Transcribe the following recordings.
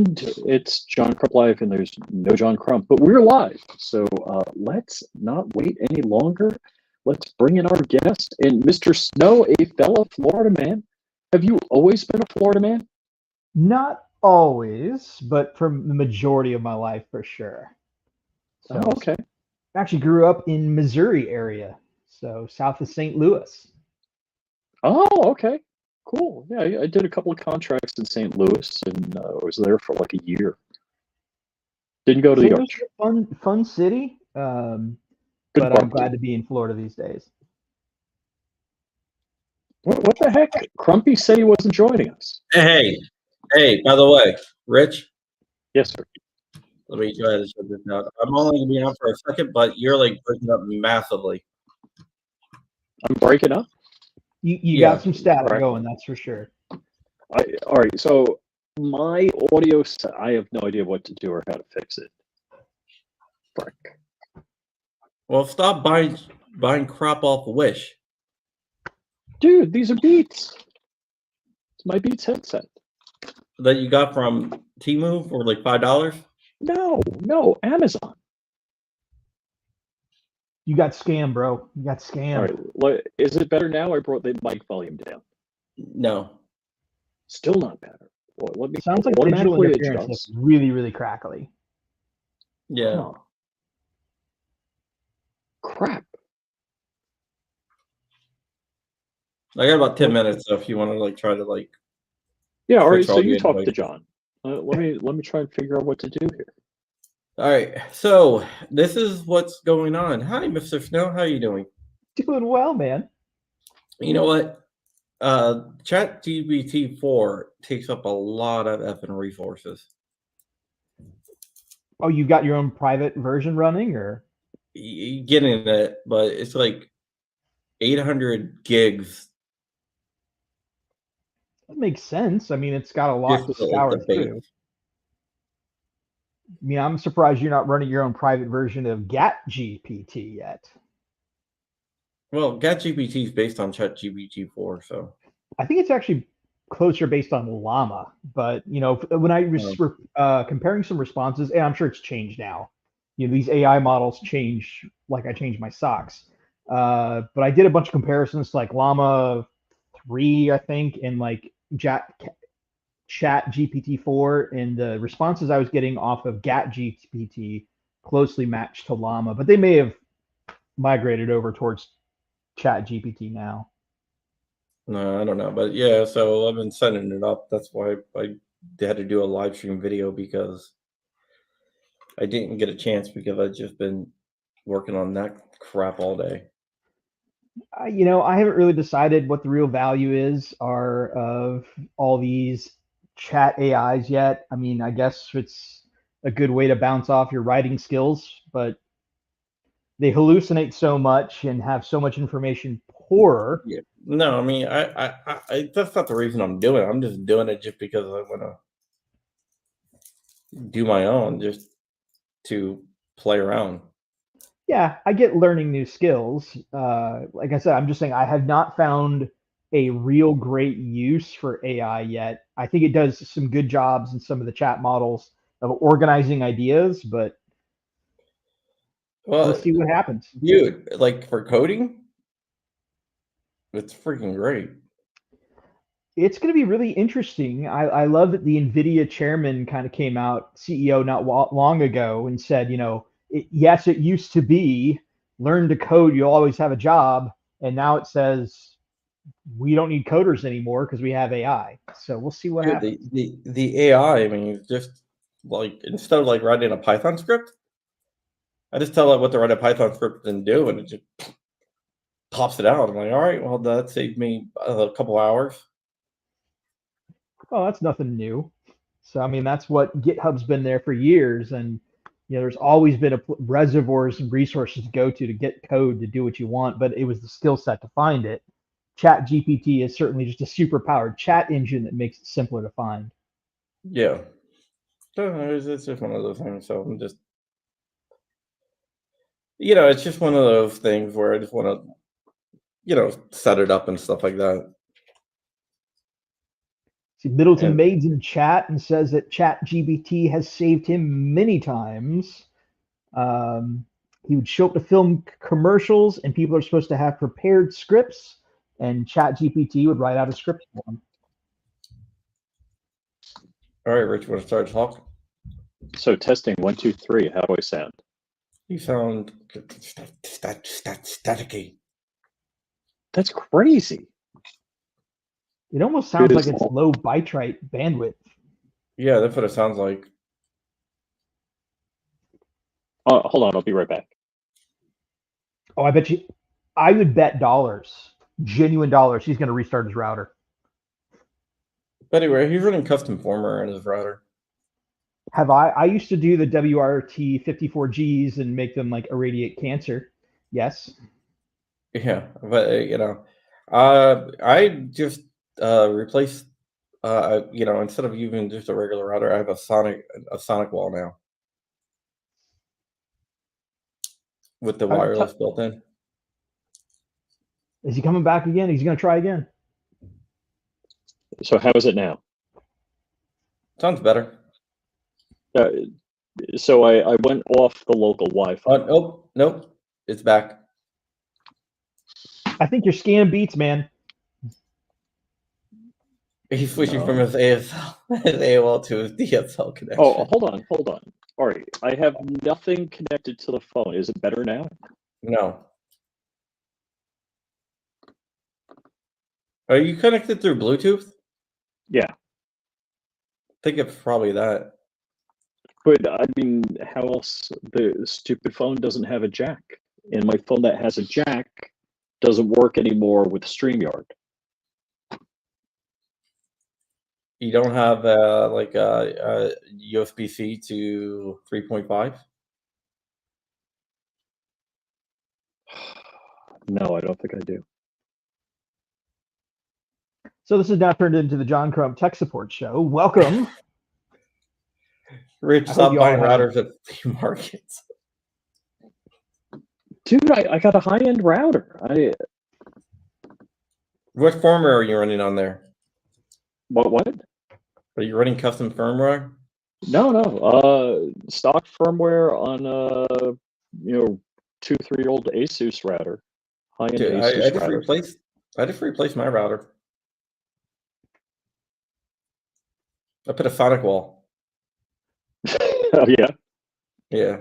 And it's John Crump Live, and there's no John Crump, but we're live. So let's not wait any longer. Let's bring in our guest, and Mr. Snow, a fellow Florida man. Have you always been a Florida man? Not always, but for the majority of my life, for sure. Oh, So, okay. I actually grew up in Missouri area, so south of St. Louis. Oh, okay. Cool. Yeah, I did a couple of contracts in St. Louis, and I was there for like a year. Didn't go to the St. Louis is Arch. a fun city, Good but I'm barbecue. glad to be in Florida these days. What the heck? Crumpy said he wasn't joining us. Hey, by the way, Rich, Yes, sir. let me try to shut this out. I'm only going to be on for a second, but you're like breaking up massively. I'm breaking up. You Yeah. got some static Correct. going, that's for sure. All right, so my audio, I have no idea what to do or how to fix it. Frick. Well, stop buying crap off Wish. Dude, these are Beats. It's my Beats headset. That you got from Temu for like $5? No, Amazon. You got scammed, bro. You got All scammed. right, is it better now? I brought the mic volume down. No. Still not better. Well, let me Sounds like digital automatically interference that's adjust. really, really crackly. Yeah. Huh. Crap. I got about 10 minutes, so if you want to like try to like. Yeah, all right. switch So audio you talk devices. to John. Let me try and figure out what to do here. All right, so this is what's going on. Hi, Mr. Snow. How you doing? Doing well, man. You know what? ChatGPT 4 takes up a lot of effing resources. Oh, you got your own private version running, or? Getting it, but it's like 800 gigs. That makes sense. I mean, it's got a Just lot to for like scour the base. through. I mean, I'm surprised you're not running your own private version of GPT yet. Well, ChatGPT is based on ChatGPT 4, so. I think it's actually closer based on Llama, but when I was comparing some responses, and I'm sure it's changed now. These AI models change like I change my socks. But I did a bunch of comparisons, like Llama 3, I think, and like Chat GPT 4, and the responses I was getting off of GAT GPT closely matched to Llama, but they may have migrated over towards Chat GPT now. No, I don't know, but yeah, so I've been setting it up. That's why I had to do a live stream video, because I didn't get a chance because I've just been working on that crap all day. I haven't really decided what the real value are of all these chat AIs yet. I mean, I guess it's a good way to bounce off your writing skills, but they hallucinate so much and have so much information poorer. Yeah. No, I mean, I that's not the reason I'm doing it. I'm just doing it just because I want to do my own, just to play around. Yeah, I get learning new skills. Like I said, I'm just saying I have not found a real great use for AI yet. I think it does some good jobs in some of the chat models of organizing ideas, but Well, let's see what happens. dude, like for coding, it's freaking great. It's going to be really interesting. I love that the NVIDIA chairman kind of came out, CEO, not long ago, and said, yes, it used to be learn to code, you'll always have a job. And now it says we don't need coders anymore because we have AI. So we'll see what happens. The AI, I mean, just like instead of like writing a Python script, I just tell it what to write a Python script and do, and it just pops it out. I'm like, all right, well, that saved me a couple hours. Oh, that's nothing new. So, I mean, that's what GitHub's been there for years. And, there's always been reservoirs and resources to go to get code to do what you want, but it was the skill set to find it. Chat GPT is certainly just a super powered chat engine that makes it simpler to find. Yeah. So it's just one of those things. So I'm just, it's just one of those things where I just want to, set it up and stuff like that. See, Middleton And Maid's in chat and says that ChatGPT has saved him many times. He would show up to film commercials, and people are supposed to have prepared scripts, and ChatGPT would write out a script for him. all right, Rich, want to start talking? So testing 1, 2, 3. How do I sound? You sound staticky. That's crazy. It almost sounds It like is it's all- low bitrate bandwidth. Yeah, that's what it sounds like. Hold on, I'll be right back. Oh, I would bet dollars, genuine dollars, he's going to restart his router. But anyway, he's running custom firmware in his router. I used to do the WRT 54Gs and make them like irradiate cancer. Yes. Yeah, but I just replaced instead of using just a regular router, I have a sonic wall now with the wireless built in. Is he coming back again? He's going to try again. So how is it now? Sounds better. So I went off the local Wi-Fi. Nope, it's back. I think you're scanning beats, man. He's switching from his AOL to his DSL connection. Oh, hold on. All right, I have nothing connected to the phone. Is it better now? No. Are you connected through Bluetooth? Yeah. I think it's probably that. But I mean, how else? The stupid phone doesn't have a jack, and my phone that has a jack doesn't work anymore with StreamYard. You don't have like a USB-C to 3.5? No, I don't think I do. So this is now turned into the John Crump Tech Support Show. Welcome. Rich, stop buying routers at flea markets. Dude, I got a high-end router. What firmware are you running on there? What? Are you running custom firmware? No. Stock firmware on 2-3-year-old Asus router. High-end Asus router. I just replaced my router. I put a sonic wall. Oh yeah. Yeah.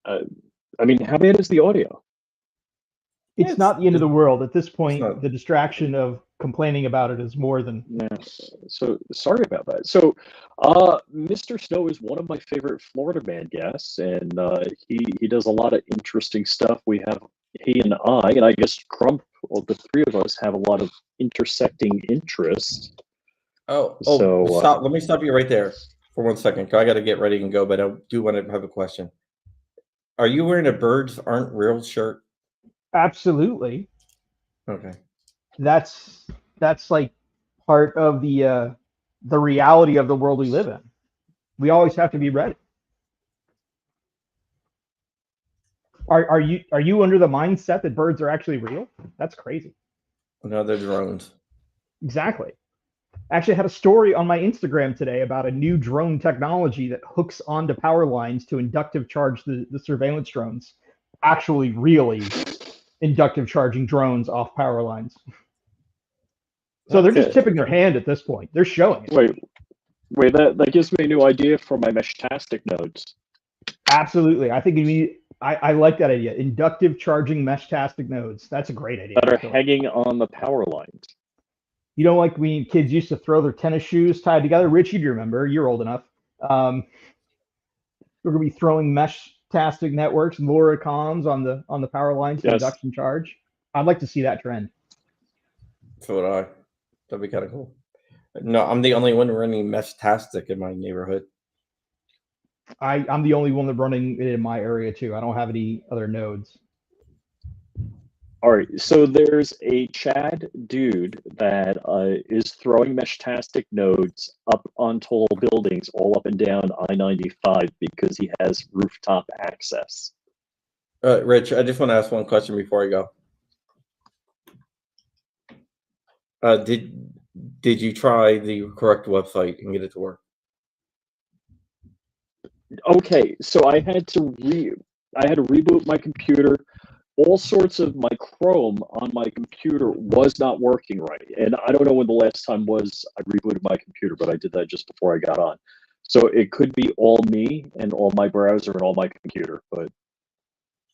I mean, how bad is the audio? It's not the end of the world. At this point, the distraction of complaining about it is more than... Yeah. So sorry about that. So Mr. Snow is one of my favorite Florida Man guests, and he does a lot of interesting stuff. He and I guess Crump, well, the three of us have a lot of intersecting interests. Stop. Let me stop you right there for 1 second. I got to get ready and go, but I do want to have a question. Are you wearing a Birds Aren't Real shirt? Absolutely. Okay. That's like part of the reality of the world we live in. We always have to be ready. Are you under the mindset that birds are actually real? That's crazy. No, they're drones. Exactly. Actually, I had a story on my Instagram today about a new drone technology that hooks onto power lines to inductive charge the surveillance drones. Actually, really inductive charging drones off power lines. So they're just tipping their hand at this point. They're showing it. Wait, that gives me a new idea for my Meshtastic nodes. Absolutely. I think I like that idea. Inductive charging Meshtastic nodes. That's a great idea. That are hanging on the power lines. You know, like when kids used to throw their tennis shoes tied together. Richie, do you remember? You're old enough. We're going to be throwing Meshtastic networks and LoRaComms on the power lines for induction charge. I'd like to see that trend. So would I. That'd be kind of cool. No, I'm the only one running Meshtastic in my neighborhood. I'm the only one that's running it in my area too. I don't have any other nodes. All right, so there's a Chad dude that is throwing Meshtastic nodes up on tall buildings all up and down I-95 because he has rooftop access. Rich, I just want to ask one question before I go. did you try the correct website and get it to work? Okay, so I had to reboot my computer. All sorts of my Chrome on my computer was not working right, and I don't know when the last time was I rebooted my computer, but I did that just before I got on. So it could be all me and all my browser and all my computer, but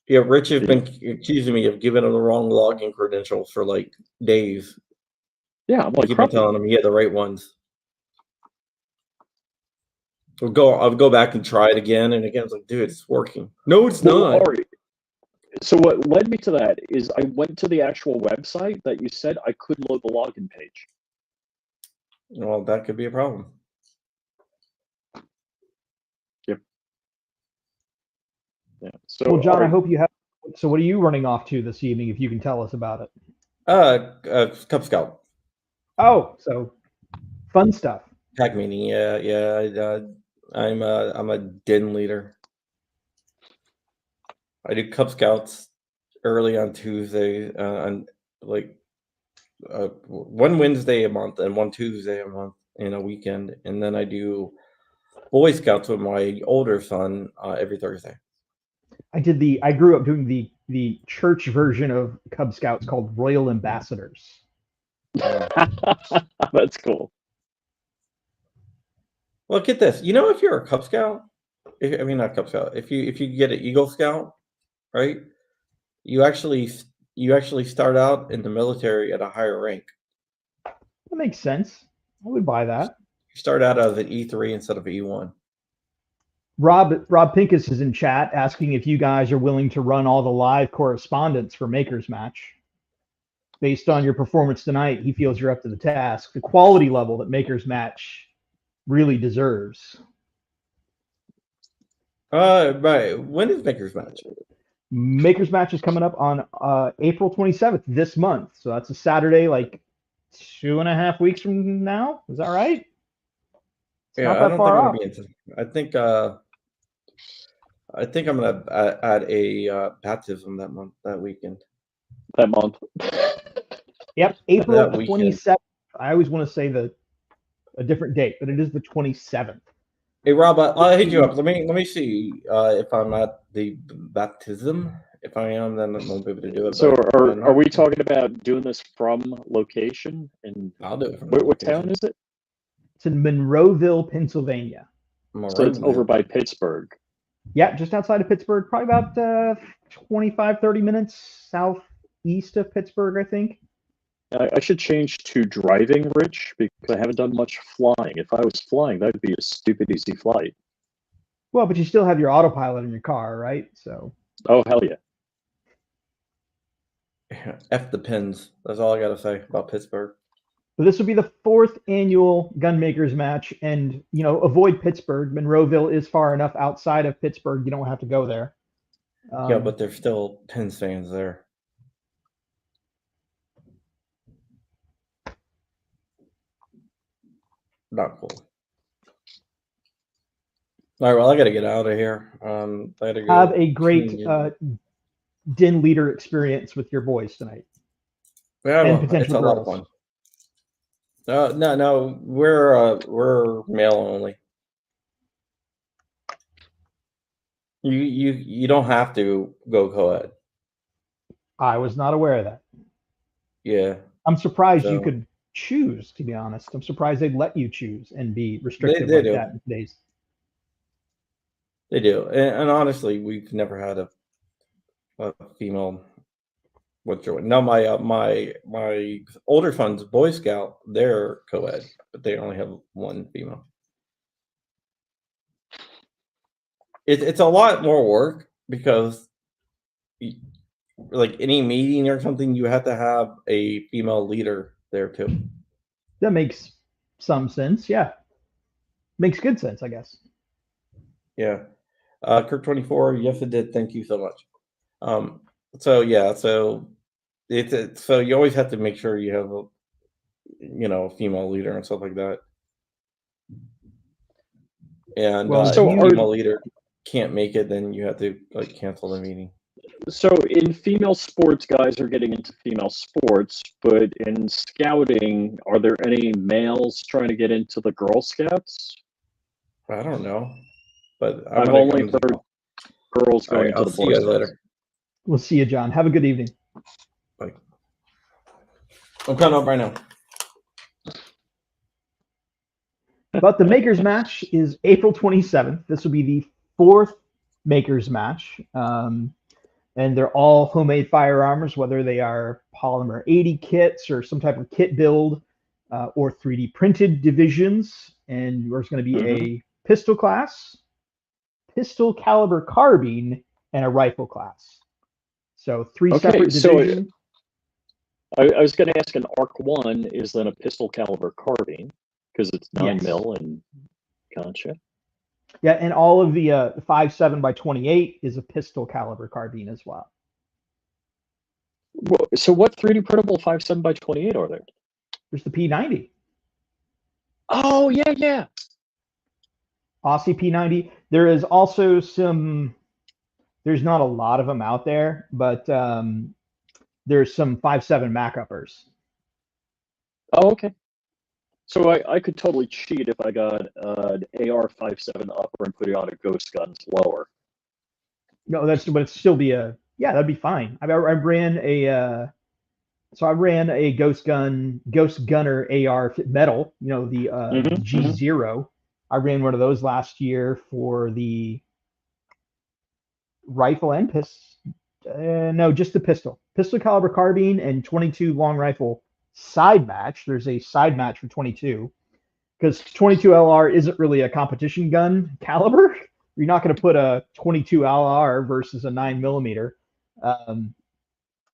Yeah, Rich has been accusing me of giving him the wrong login credentials for like days. yeah, I'm I like, keep on telling him he had the right ones. I'll go back and try it again, and again, it's like, dude, it's working. No, it's well, not. Ari, so what led me to that is I went to the actual website that you said I couldn't load the login page. Well, that could be a problem. Yep. Yeah. So, Well, John, I Ari, hope you have. So, what are you running off to this evening? If you can tell us about it. Cub Scout Oh, so fun stuff. pack meeting. Yeah. I'm a den leader. I do Cub Scouts early on Tuesday, on like one Wednesday a month and one Tuesday a month in a weekend, and then I do Boy Scouts with my older son every Thursday. I grew up doing the church version of Cub Scouts called Royal Ambassadors. that's cool. Well, get this. You know, if you're a Cub Scout, I mean not Cub Scout. If you get an Eagle Scout, right? You actually start out in the military at a higher rank. That makes sense. I would buy that. You start out as an E3 instead of E1. Rob Pincus is in chat asking if you guys are willing to run all the live correspondence for Maker's Match. Based on your performance tonight, he feels you're up to the task. The quality level that Maker's Match really deserves. Right. When is Maker's Match? Maker's Match is coming up on April 27th this month. So that's a Saturday, like 2.5 weeks from now. Is that right? It's Yeah, not I that don't far think I'm off. gonna be into. I think I'm gonna add a baptism that weekend. That month. Yep, April That weekend. 27th. I always want to say a different date, but it is the 27th. Hey Rob, I'll hit you up. Let me see if I'm at the baptism. If I am, then I won't be able to do it. So but are we talking about doing this from location? And I'll do it from what location. town is it? It's in Monroeville, Pennsylvania. So it's over by Pittsburgh. Yeah, just outside of Pittsburgh, probably about 25, 30 minutes southeast of Pittsburgh, I think. I should change to driving, Rich, because I haven't done much flying. If I was flying, that'd be a stupid easy flight. Well, but you still have your autopilot in your car, right? So. Oh, hell yeah. F the pins. That's all I got to say about Pittsburgh. But this will be the 4th annual Gunmakers Match, and avoid Pittsburgh. Monroeville is far enough outside of Pittsburgh; you don't have to go there. Yeah, but there's still Pins fans there. Not cool. All right, well, I got to get out of here. I gotta go. Have a great den leader experience with your boys tonight. Yeah, and well, potential it's a girls. lot of fun. No, we're male only. You don't have to go co-ed. I was not aware of that. Yeah. I'm surprised you could choose, to be honest. I'm surprised they'd let you choose and be restricted They like do. that in today's. They do. And honestly, we've never had a female with join. Now my older son's Boy Scout, they're co-ed, but they only have one female. It's a lot more work because like any meeting or something, you have to have a female leader there too. That makes some sense. Yeah. Makes good sense, I guess. Yeah. Kirk24, yes it did. Thank you so much. So it's so you always have to make sure you have a female leader and stuff like that. And if a female leader can't make it, then you have to cancel the meeting. So in female sports, guys are getting into female sports, but in scouting, are there any males trying to get into the Girl Scouts? I don't know, but I'm I've gonna only come. heard girls All going right, into I'll the see Boy you guys Scouts. later. We'll see you, John. Have a good evening. Bye. I'm coming up right now. But the Makers match is April 27th. This will be the fourth Makers match. And they're all homemade firearms, whether they are polymer 80 kits or some type of kit build or 3D printed divisions. And there's going to be a pistol class, pistol caliber carbine, and a rifle class. So three separate divisions. I was going to ask, an ARC 1 is then a pistol caliber carbine because it's 9 mil and gotcha. Yeah, and all of the 5.7 by 28 is a pistol caliber carbine as well. So what 3D printable 5.7 by 28 are there? There's the P90. Oh, yeah. Aussie P90. There is also some, there's not a lot of them out there, but there's some 5.7 Mac uppers. Oh, okay. So I could totally cheat if I got an AR 5.7 upper and put it on a Ghost Gun's lower. No, but it'd still be that'd be fine. I ran a Ghost Gunner AR metal, the G0. I ran one of those last year for the rifle and pistol. No, just the pistol caliber carbine and 22 long rifle side match. There's a side match for 22 because 22 LR isn't really a competition gun caliber. You're not going to put a 22 LR versus a 9mm.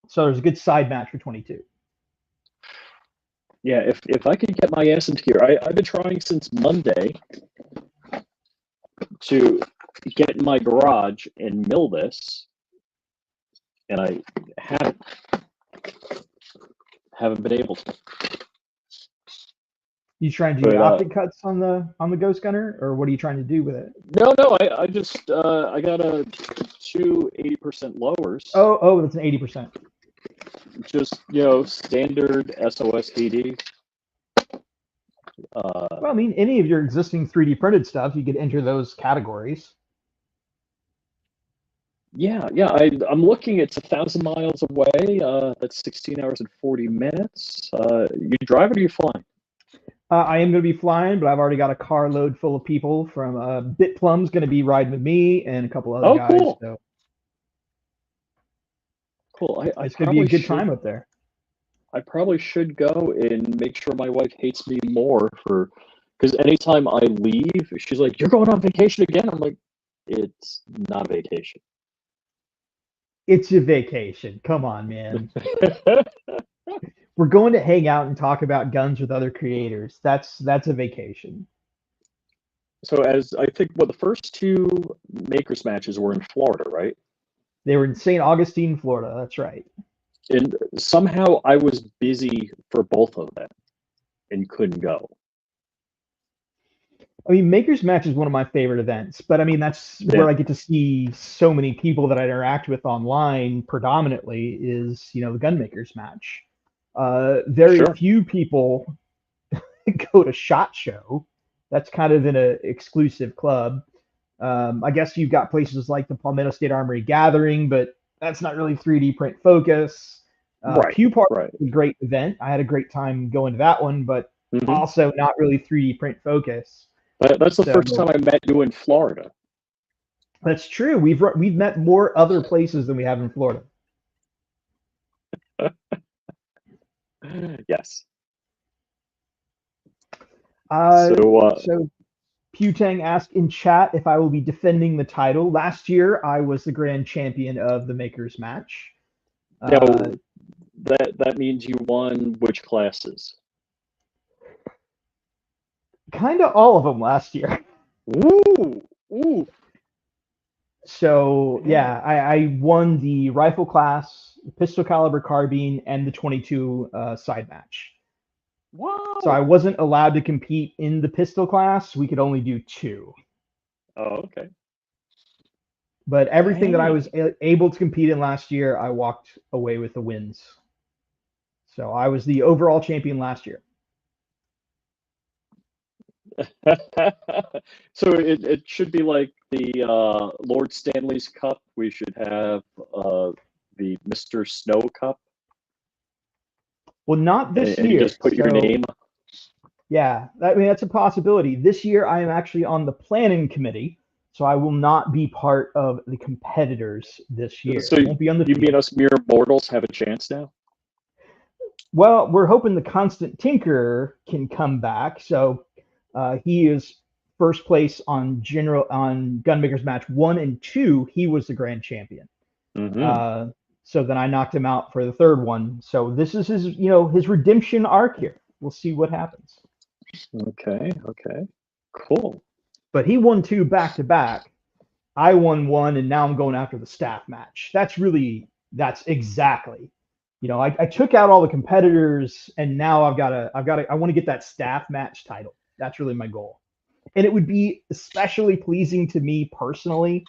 So there's a good side match for 22. Yeah, if I could get my ass into gear, I've been trying since Monday to get in my garage and mill this, and I haven't been able to. You trying to do optic cuts on the Ghost Gunner, or what are you trying to do with it? No, I just I got two 80% lowers. Oh, that's an 80%. Just standard SOS DD. Well, I mean, any of your existing 3D printed stuff, you could enter those categories. Yeah. I'm looking. It's 1,000 miles away. That's 16 hours and 40 minutes. You driving or you flying? I am going to be flying, but I've already got a carload full of people from BitPlum's going to be riding with me and a couple other guys. Cool. So cool. It's going to be a good time up there. I probably should go and make sure my wife hates me more because anytime I leave, she's like, "You're going on vacation again?" I'm like, "It's not a vacation." It's a vacation. Come on, man. We're going to hang out and talk about guns with other creators. That's a vacation. So as I think, the first two Makers matches were in Florida, right? They were in St. Augustine, Florida. That's right. And somehow I was busy for both of them and couldn't go. I mean, Makers Match is one of my favorite events, but I mean, that's where I get to see so many people that I interact with online predominantly is, the Gunmakers Match. Very few people go to SHOT Show. That's kind of in an exclusive club. I guess you've got places like the Palmetto State Armory Gathering, but that's not really 3D print focus. Pew Party was a great event. I had a great time going to that one, but also not really 3D print focus. That's the first time I met you in Florida. That's true. We've met more other places than we have in Florida. Yes. So Pewtang asked in chat if I will be defending the title. Last year, I was the grand champion of the Makers Match. That means you won which classes? Kind of all of them last year. Ooh. So yeah, I won the rifle class, the pistol caliber carbine, and the 22 side match. Wow. So I wasn't allowed to compete in the pistol class. We could only do 2. Oh, okay. But everything that I was able to compete in last year, I walked away with the wins. So I was the overall champion last year. So it should be like the Lord Stanley's Cup. We should have the Mr. Snow Cup. Well, not this and year. You just put your name. Yeah, I mean, that's a possibility. This year, I am actually on the planning committee, so I will not be part of the competitors this year. So I won't be on the you field. mean us mere mortals have a chance now? Well, we're hoping the Constant Tinker can come back. So he is first place on Gunmaker's match 1 and 2. He was the grand champion. Mm-hmm. So then I knocked him out for the third one. So this is his redemption arc here. We'll see what happens. Okay, cool. But he won 2 back to back. I won 1, and now I'm going after the staff match. That's exactly. I took out all the competitors, and now I want to get that staff match title. That's really my goal. And it would be especially pleasing to me personally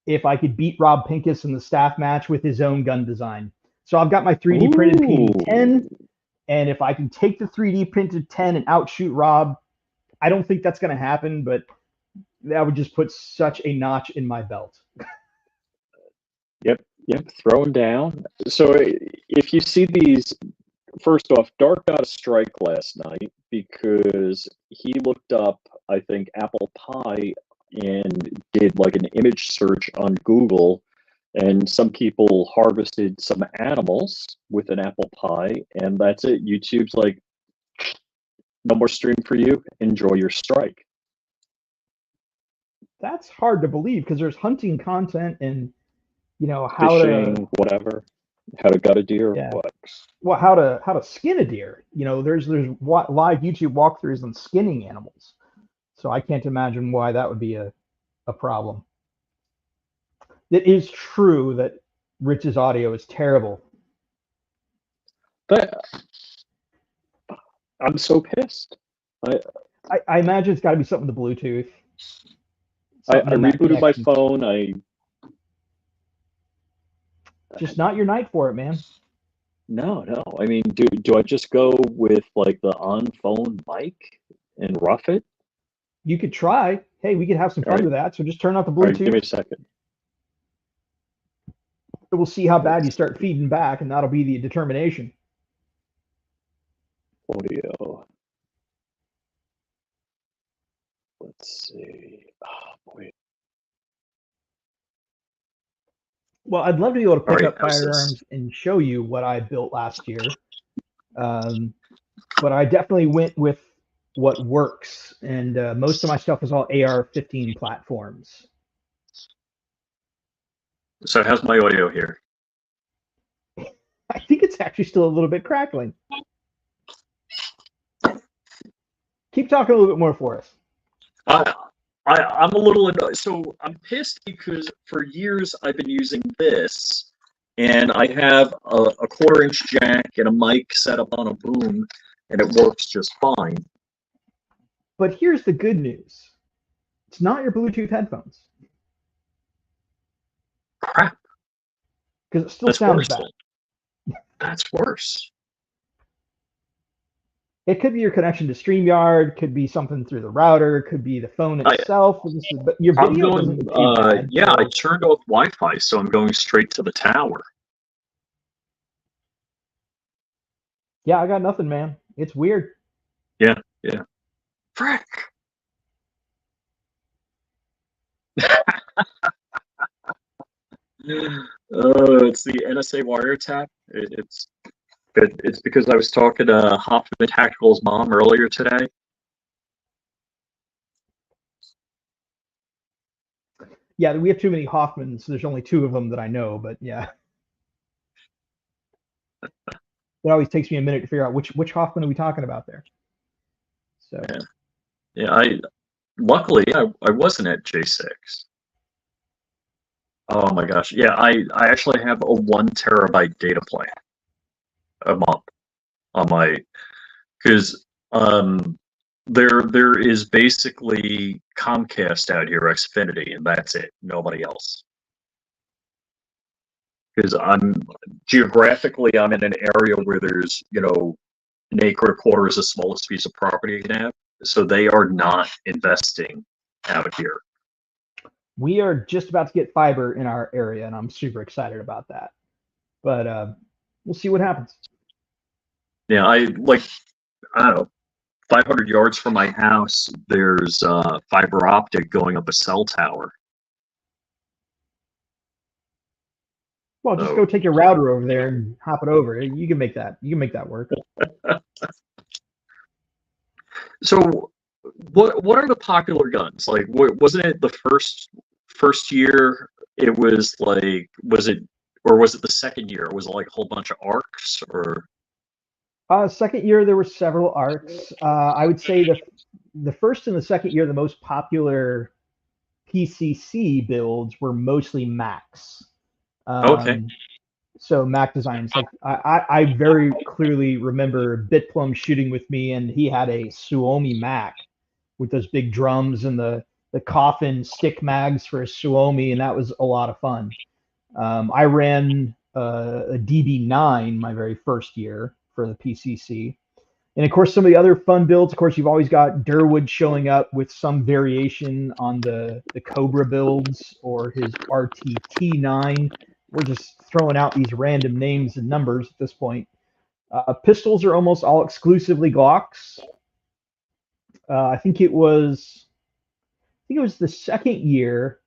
if I could beat Rob Pincus in the staff match with his own gun design. So I've got my 3D printed PD-10, and if I can take the 3D printed 10 and outshoot Rob, I don't think that's going to happen, but that would just put such a notch in my belt. Yep, throwing down. So if you see these, first off, Dark got a strike last night because he looked up, I think, apple pie and did like an image search on Google, and some people harvested some animals with an apple pie, and that's it. YouTube's like, no more stream for you. Enjoy your strike. That's hard to believe because there's hunting content and how fishing, whatever, how to gut a deer, yeah. what? Well, how to skin a deer. There's live YouTube walkthroughs on skinning animals. So I can't imagine why that would be a problem. It is true that Rich's audio is terrible. But I'm so pissed. I imagine it's got to be something with the Bluetooth. I rebooted my phone. Just not your night for it, man. No. I mean, do I just go with like the on-phone mic and rough it? You could try. Hey, we could have some fun with that. So just turn out the Bluetooth. All right, give me a second. We'll see how bad you start feeding back, and that'll be the determination. Audio. Let's see. Oh, boy. Well, I'd love to be able to pick up firearms and show you what I built last year. But I definitely went with what works. And most of my stuff is all AR-15 platforms. So how's my audio here? I think it's actually still a little bit crackling. Keep talking a little bit more for us. I'm a little annoyed. So I'm pissed because for years I've been using this, and I have a 1/4-inch jack and a mic set up on a boom, and it works just fine. But here's the good news. It's not your Bluetooth headphones. Crap. Because it still sounds bad. That's worse. It could be your connection to StreamYard, could be something through the router, could be the phone itself. But your video doesn't bad, yeah, I turned off Wi-Fi, so I'm going straight to the tower. Yeah, I got nothing, man. It's weird. Yeah. Frick. It's the NSA wiretap. It's because I was talking to Hoffman Tactical's mom earlier today. Yeah, we have too many Hoffmans. There's only 2 of them that I know, but yeah. It always takes me a minute to figure out which Hoffman are we talking about there. So yeah, luckily I wasn't at J6. Oh my gosh. Yeah, I actually have a 1 terabyte data plan a month on my, because there is basically Comcast out here, Xfinity, and that's it. Nobody else. because I'm geographically I'm in an area where there's an acre and a quarter is the smallest piece of property you can have. So they are not investing out here. We are just about to get fiber in our area, and I'm super excited about that. But we'll see what happens. Yeah, I don't know, 500 yards from my house, there's fiber optic going up a cell tower. Well, just go take your router over there and hop it over. You can make that. You can make that work. So, what are the popular guns? Like, wasn't it the first year? It was like, was it the second year? Was it like a whole bunch of arcs or? Second year there were several arcs. I would say the first and the second year, the most popular PCC builds were mostly Macs. Okay. So Mac designs, like I very clearly remember Bitplum shooting with me, and he had a Suomi Mac with those big drums and the coffin stick mags for a Suomi, and that was a lot of fun. I ran a DB9 my very first year for the PCC. And of course, some of the other fun builds, of course, you've always got Durwood showing up with some variation on the Cobra builds or his RTT9. We're just throwing out these random names and numbers at this point. Pistols are almost all exclusively Glocks. I think it was the second year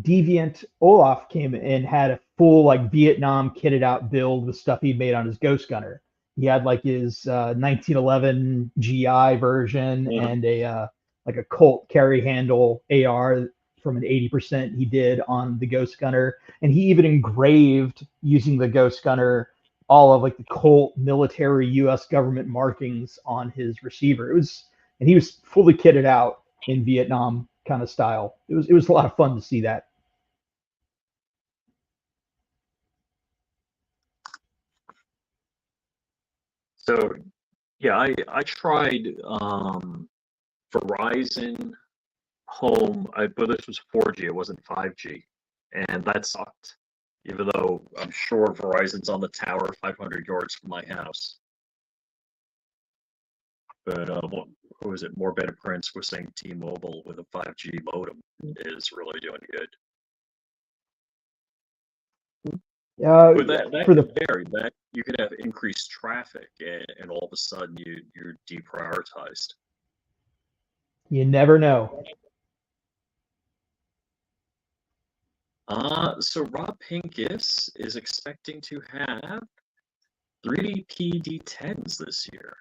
Deviant Olaf came in and had a full like Vietnam kitted out build with stuff he'd made on his Ghost Gunner. He had like his 1911 GI version and a like a Colt carry handle AR from an 80% he did on the Ghost Gunner, and he even engraved using the Ghost Gunner all of like the Colt military U.S. government markings on his receiver. And he was fully kitted out in Vietnam kind of style. It was a lot of fun to see that. So yeah, I tried Verizon Home. But this was 4G, it wasn't 5G, and that sucked. Even though I'm sure Verizon's on the tower 500 yards from my house. But what was it? More Better Prince was saying T-Mobile with a 5G modem is really doing good. But that for the vary. That you could have increased traffic, and all of a sudden you're deprioritized. You never know. So Rob Pincus is expecting to have 3D PD10s this year.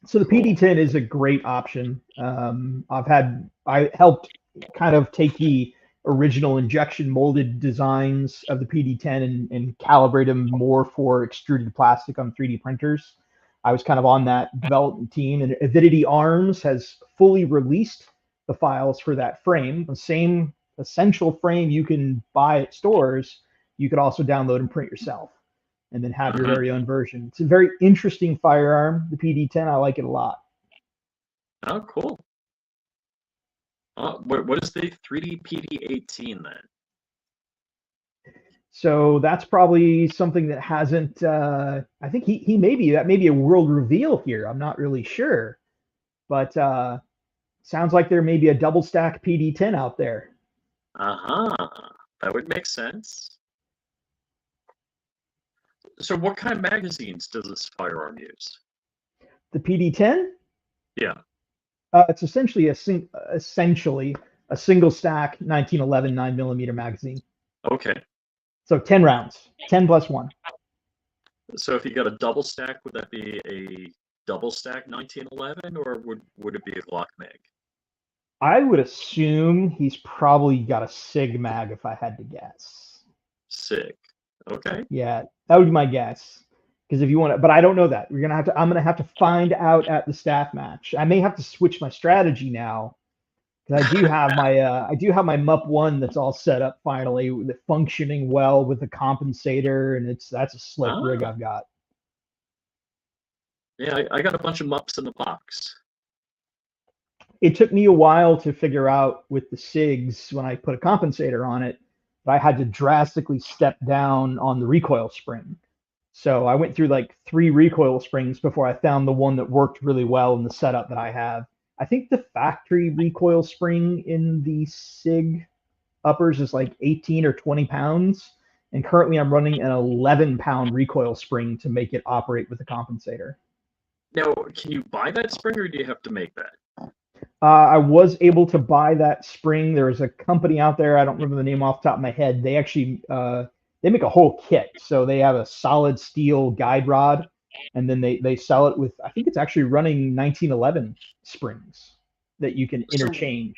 So the PD10 is a great option. I helped kind of take the original injection molded designs of the PD10 and calibrate them more for extruded plastic on 3D printers. I was kind of on that development team, and Avidity Arms has fully released the files for that frame. The same essential frame you can buy at stores, you could also download and print yourself, and then have your very own version. It's a very interesting firearm, the PD10. I like it a lot. Oh, cool. What is the 3D PD18 then? So that's probably something that hasn't. I think he that may be a world reveal here. I'm not really sure, but sounds like there may be a double stack PD10 out there. That would make sense. So what kind of magazines does this firearm use? The PD10? Yeah. It's essentially a single stack 1911 9mm magazine. Okay. So 10 rounds, 10 plus 1. So if you got a double stack, would that be a double stack 1911, or would it be a Glock mag? I would assume he's probably got a SIG mag if I had to guess. SIG. Okay. Yeah, that would be my guess. Because if you want to, but I don't know that. I'm gonna have to find out at the staff match. I may have to switch my strategy now. Because I do have my MUP 1 that's all set up finally, functioning well with the compensator, and that's a slick rig I've got. Yeah, I got a bunch of MUPs in the box. It took me a while to figure out with the SIGs when I put a compensator on it but I had to drastically step down on the recoil spring. So I went through like 3 recoil springs before I found the one that worked really well in the setup that I have. I think the factory recoil spring in the SIG uppers is like 18 or 20 pounds. And currently I'm running an 11-pound recoil spring to make it operate with a compensator. Now, can you buy that spring, or do you have to make that? I was able to buy that spring. There was a company out there, I don't remember the name off the top of my head. They actually they make a whole kit. So they have a solid steel guide rod, and then they sell it with, I think it's actually running 1911 springs that you can interchange.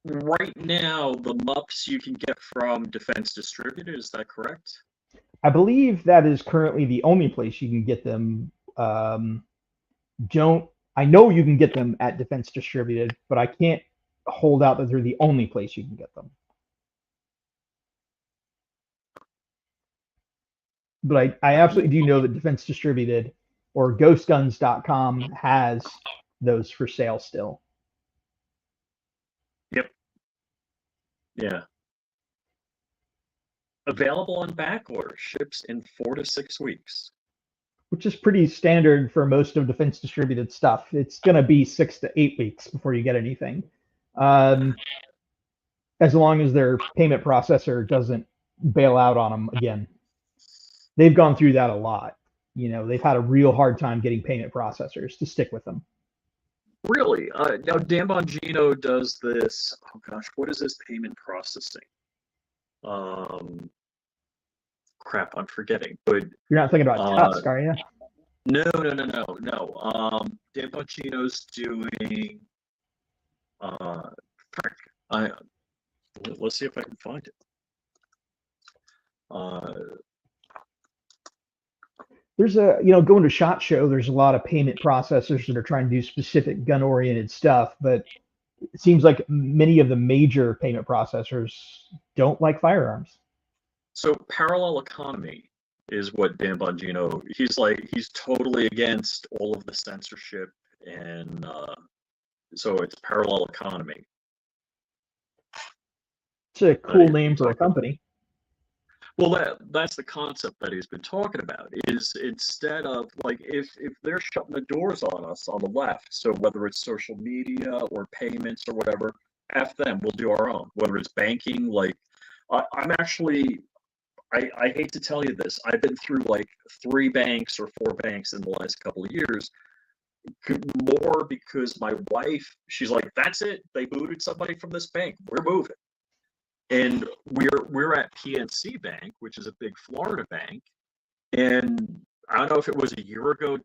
So right now, the MUPs you can get from Defense Distributed, is that correct? I believe that is currently the only place you can get them. I know you can get them at Defense Distributed, but I can't hold out that they're the only place you can get them. But I absolutely do know that Defense Distributed or ghostguns.com has those for sale still. Yep. Yeah. Available on back order, ships in 4 to 6 weeks. Which is pretty standard for most of Defense Distributed stuff. It's going to be 6 to 8 weeks before you get anything. As long as their payment processor doesn't bail out on them again. They've gone through that a lot. You know, they've had a real hard time getting payment processors to stick with them. Really? Now, Dan Bongino does this. Oh gosh, what is this payment processing? Crap, I'm forgetting. But you're not thinking about Tusk, are you? No. Dan Bongino's doing. Let's see if I can find it. There's going to SHOT Show, there's a lot of payment processors that are trying to do specific gun-oriented stuff, but it seems like many of the major payment processors don't like firearms. So parallel economy is what Dan Bongino, he's totally against all of the censorship, and so it's parallel economy. It's a cool name for a company. Well, that's the concept that he's been talking about, is instead of, like, if they're shutting the doors on us on the left, so whether it's social media or payments or whatever, F them, we'll do our own. Whether it's banking, like, I'm actually, I hate to tell you this, I've been through like 3 banks or 4 banks in the last couple of years, more because my wife, she's like, that's it, they booted somebody from this bank, we're moving. And we're at PNC Bank, which is a big Florida bank. And I don't know if it was a year ago,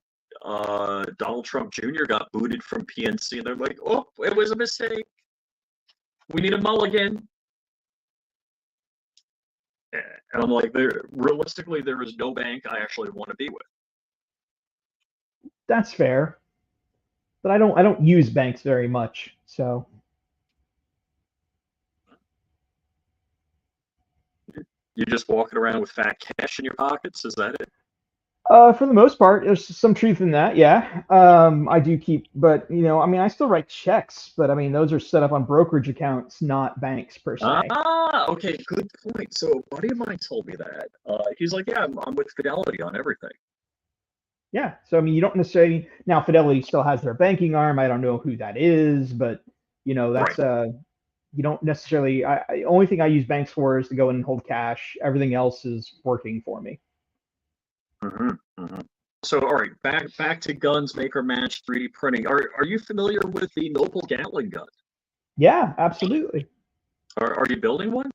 Donald Trump Jr. got booted from PNC, and they're like, oh, it was a mistake. We need a mulligan. And I'm like, realistically, there is no bank I actually want to be with. That's fair. But I don't use banks very much, so. You're just walking around with fat cash in your pockets? Is that it? For the most part, there's some truth in that. Yeah, I do keep, but I still write checks, but those are set up on brokerage accounts, not banks per se. Okay, good point. So a buddy of mine told me that. He's like, yeah, I'm with Fidelity on everything. Yeah, so you don't necessarily, now Fidelity still has their banking arm. I don't know who that is, but that's right. You don't necessarily. The only thing I use banks for is to go in and hold cash. Everything else is working for me. Mm-hmm, mm-hmm. So, all right, back to guns, maker match, 3D printing. Are you familiar with the Noble Gatling gun? Yeah, absolutely. Are you building one?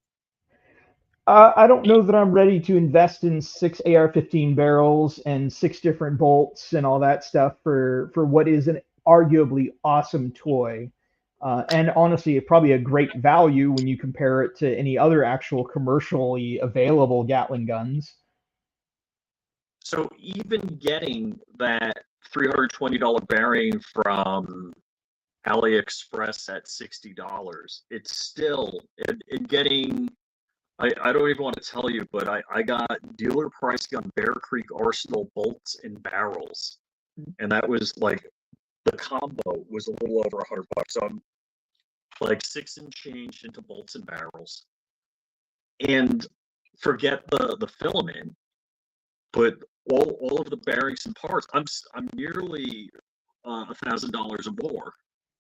I don't know that I'm ready to invest in 6 AR-15 barrels and 6 different bolts and all that stuff for what is an arguably awesome toy. And honestly, probably a great value when you compare it to any other actual commercially available Gatling guns. So even getting that $320 bearing from AliExpress at $60, it's still in getting. I don't even want to tell you, but I got dealer pricing on Bear Creek Arsenal bolts and barrels, and that was like the combo was a little over $100. So I'm like 6 and change into bolts and barrels. and forget the filament, but all of the bearings and parts, I'm nearly $1,000 or more.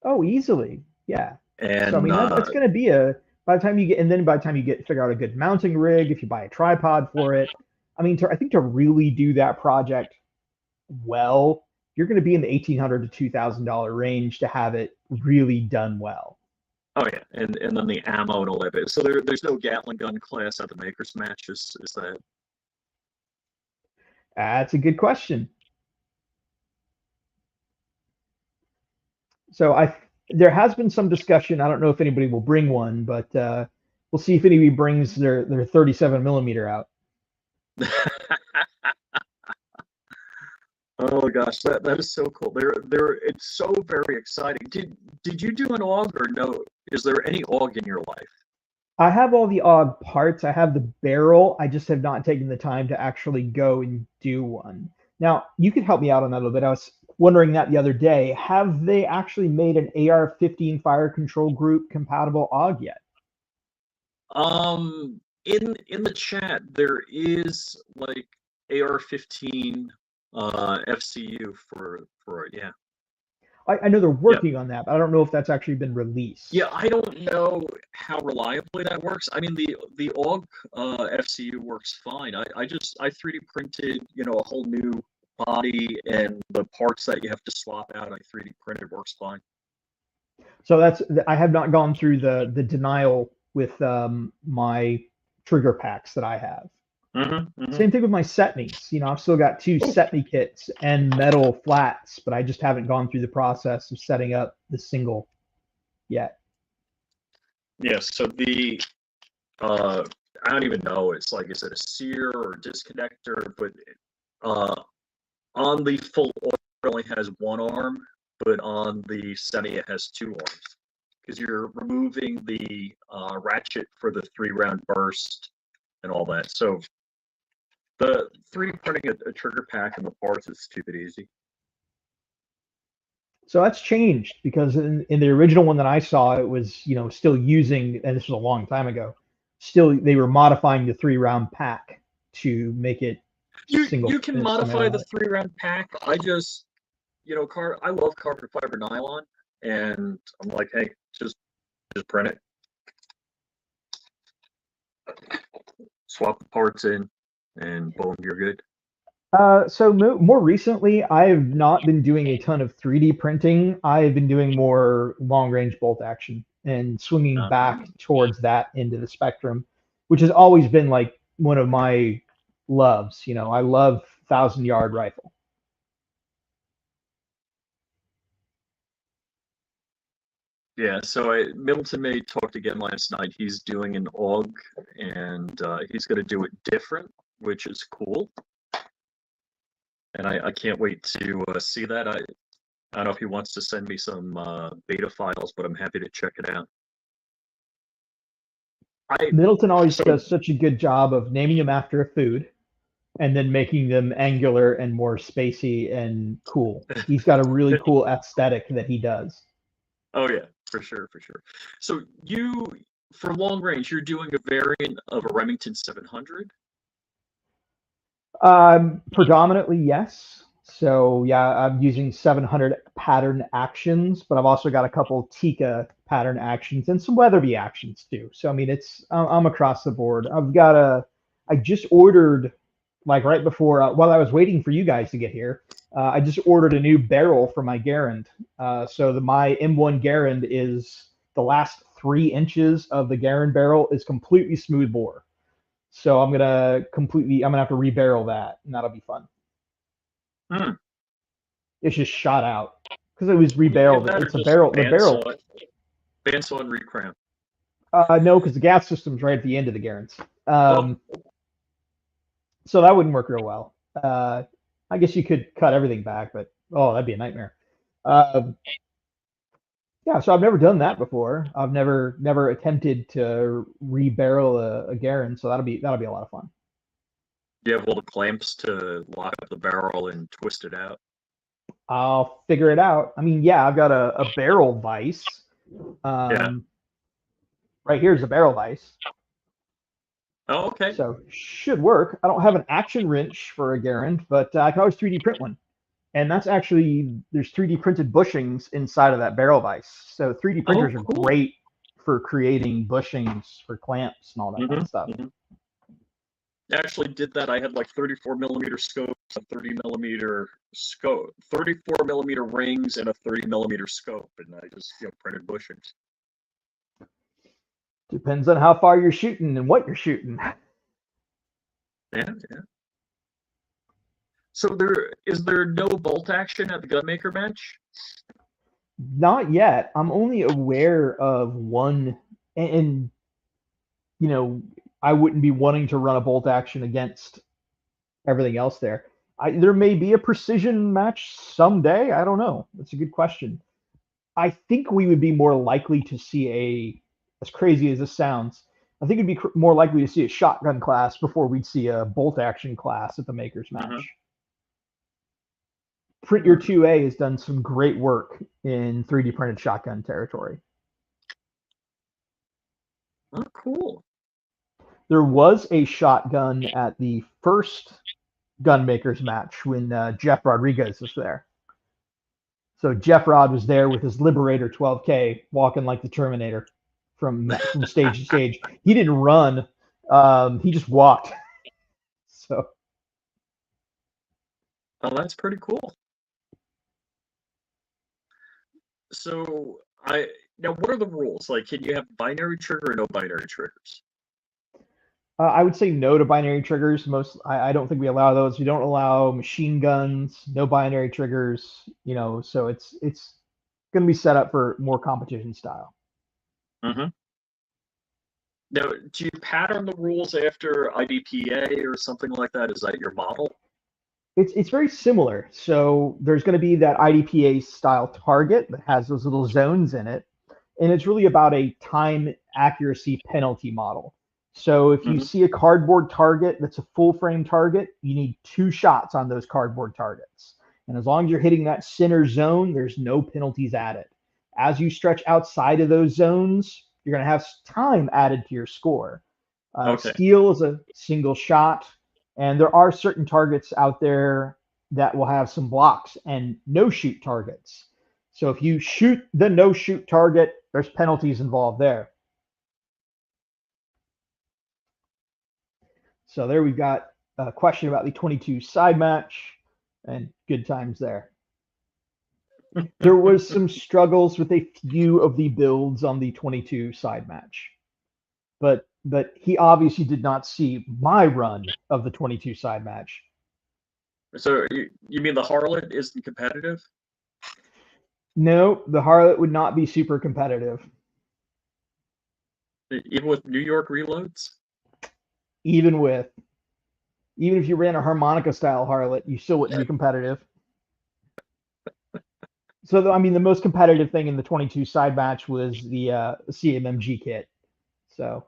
Oh, easily. Yeah. So I And mean that's going to be a by the time you get and then by the time you get figure out a good mounting rig, if you buy a tripod for it, I mean I think to really do that project well, you're going to be in the $1,800 to $2,000 range to have it really done well. oh yeah, and then the ammo and all that bit. So there's no Gatling gun class at the Makers Match. Is that? That's a good question. So there has been some discussion. I don't know if anybody will bring one, but we'll see if anybody brings their 37 millimeter out. Oh gosh, that is so cool. It's so very exciting. Did you do an AUG or no? Is there any AUG in your life? I have all the AUG parts. I have the barrel. I just have not taken the time to actually go and do one. Now, you could help me out on that a little bit. I was wondering that the other day. Have they actually made an AR-15 fire control group compatible AUG yet? In the chat there is like AR-15 FCU for it. Yeah. I know they're working on that, but I don't know if that's actually been released. Yeah, I don't know how reliably that works. I mean, the AUG FCU works fine. I 3D printed, a whole new body, and the parts that you have to swap out, I 3D printed works fine. So I have not gone through the denial with my trigger packs that I have. Same thing with my Setnies. I've still got 2 Setnie kits and metal flats, but I just haven't gone through the process of setting up the single yet. Yeah, so I don't even know, it's like, is it a sear or a disconnector? But on the full order it only has 1 arm, but on the semi it has 2 arms. Because you're removing the ratchet for the 3-round burst and all that. So the 3D printing a trigger pack and the parts is stupid easy. So that's changed because in the original one that I saw, it was still using, and this was a long time ago. Still, they were modifying the 3-round pack to make it single. You can modify the 3-round pack. I just, I love carbon fiber nylon, and I'm like, hey, just print it. Swap the parts in, and boom, you're good. So more recently, I have not been doing a ton of 3D printing. I have been doing more long-range bolt action and swinging back towards that end of the spectrum, which has always been like one of my loves. I love 1,000-yard rifle. Yeah, so Middleton May talked again last night. He's doing an AUG, and he's going to do it different, which is cool. And I can't wait to see that. I don't know if he wants to send me some beta files, but I'm happy to check it out. Middleton always does such a good job of naming them after a food and then making them angular and more spacey and cool. He's got a really cool aesthetic that he does. Oh yeah, for sure. So for long range, you're doing a variant of a Remington 700? Predominantly, yes. So yeah, I'm using 700 pattern actions, but I've also got a couple Tika pattern actions and some Weatherby actions too. So I mean, I'm across the board. I just ordered, like right before, while I was waiting for you guys to get here, I just ordered a new barrel for my Garand. So my M1 Garand is the last 3 inches of the Garand barrel is completely smooth bore. So I'm gonna have to rebarrel that, and that'll be fun. It's just shot out because it was rebarreled. It's a barrel. The barrel. Bandsaw and recram. No, because the gas system's right at the end of the Garands. So that wouldn't work real well. I guess you could cut everything back, but that'd be a nightmare. Yeah, so I've never done that before. I've never attempted to rebarrel a Garand, so that'll be a lot of fun. Do you have all the clamps to lock up the barrel and twist it out? I'll figure it out. I mean, yeah, I've got a barrel vise. Right here's a barrel vise. Oh, okay. So should work. I don't have an action wrench for a Garand, but I can always 3D print one. And that's actually, there's 3D printed bushings inside of that barrel vise. So 3D printers Oh, are cool. great for creating bushings for clamps and all that kind of stuff. I actually did that. I had like 34 millimeter scopes, a 30 millimeter scope, 34 millimeter rings, and a 30 millimeter scope, and I just printed bushings. Depends on how far you're shooting and what you're shooting. Yeah. So is there no bolt action at the Gunmaker match? Not yet. I'm only aware of one, and I wouldn't be wanting to run a bolt action against everything else there. There may be a precision match someday. I don't know. That's a good question. I think we would be more likely to see as crazy as this sounds, I think it'd be more likely to see a shotgun class before we'd see a bolt action class at the Makers match. Print Your 2A has done some great work in 3D printed shotgun territory. Oh, cool. There was a shotgun at the first Gunmakers match when Jeff Rodriguez was there. So Jeff Rod was there with his Liberator 12K, walking like the Terminator from stage to stage. He didn't run; he just walked. So, oh, that's pretty cool. So now, what are the rules? Like, can you have binary trigger or no binary triggers? I would say no to binary triggers. I don't think we allow those. We don't allow machine guns, no binary triggers. So it's going to be set up for more competition style. Now, do you pattern the rules after IDPA or something like that? Is that your model? It's very similar. So there's going to be that IDPA style target that has those little zones in it, and it's really about a time accuracy penalty model. So if you see a cardboard target that's a full frame target, you need 2 shots on those cardboard targets. And as long as you're hitting that center zone, there's no penalties added. As you stretch outside of those zones, you're going to have time added to your score. Steel is a single shot. And there are certain targets out there that will have some blocks and no shoot targets. So if you shoot the no shoot target, there's penalties involved there. So there we've got a question about the 22 side match and good times there. There was some struggles with a few of the builds on the 22 side match. But he obviously did not see my run of the 22 side match. So you mean the Harlot isn't competitive? No, the Harlot would not be super competitive. Even with New York reloads? Even if you ran a harmonica style Harlot, you still wouldn't be competitive. So, I mean, the most competitive thing in the 22 side match was the CMMG kit. So,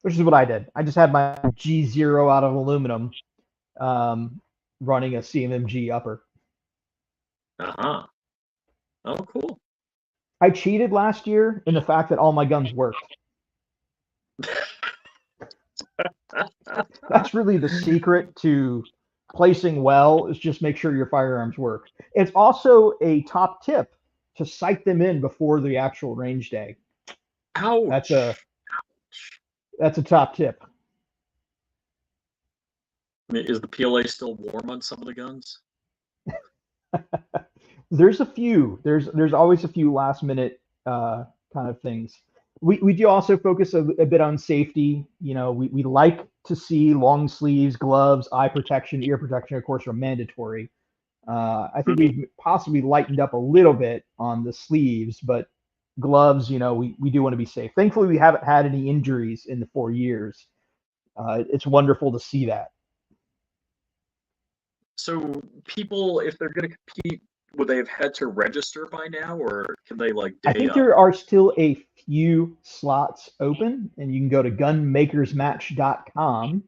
which is what I did. I just had my G0 out of aluminum running a CMMG upper. Oh, cool. I cheated last year in the fact that all my guns worked. That's really the secret to placing well, is just make sure your firearms work. It's also a top tip to sight them in before the actual range day. Ouch. That's a top tip. I mean, is the PLA still warm on some of the guns? There's a few. There's always a few last minute kind of things. We do also focus a bit on safety. We like to see long sleeves, gloves, eye protection, ear protection, of course, are mandatory. I think we've possibly lightened up a little bit on the sleeves, but gloves, we do want to be safe. Thankfully, we haven't had any injuries in the 4 years. It's wonderful to see that. So people, if they're going to compete, would they have had to register by now, or can they I think there are still a few slots open, and you can go to gunmakersmatch.com,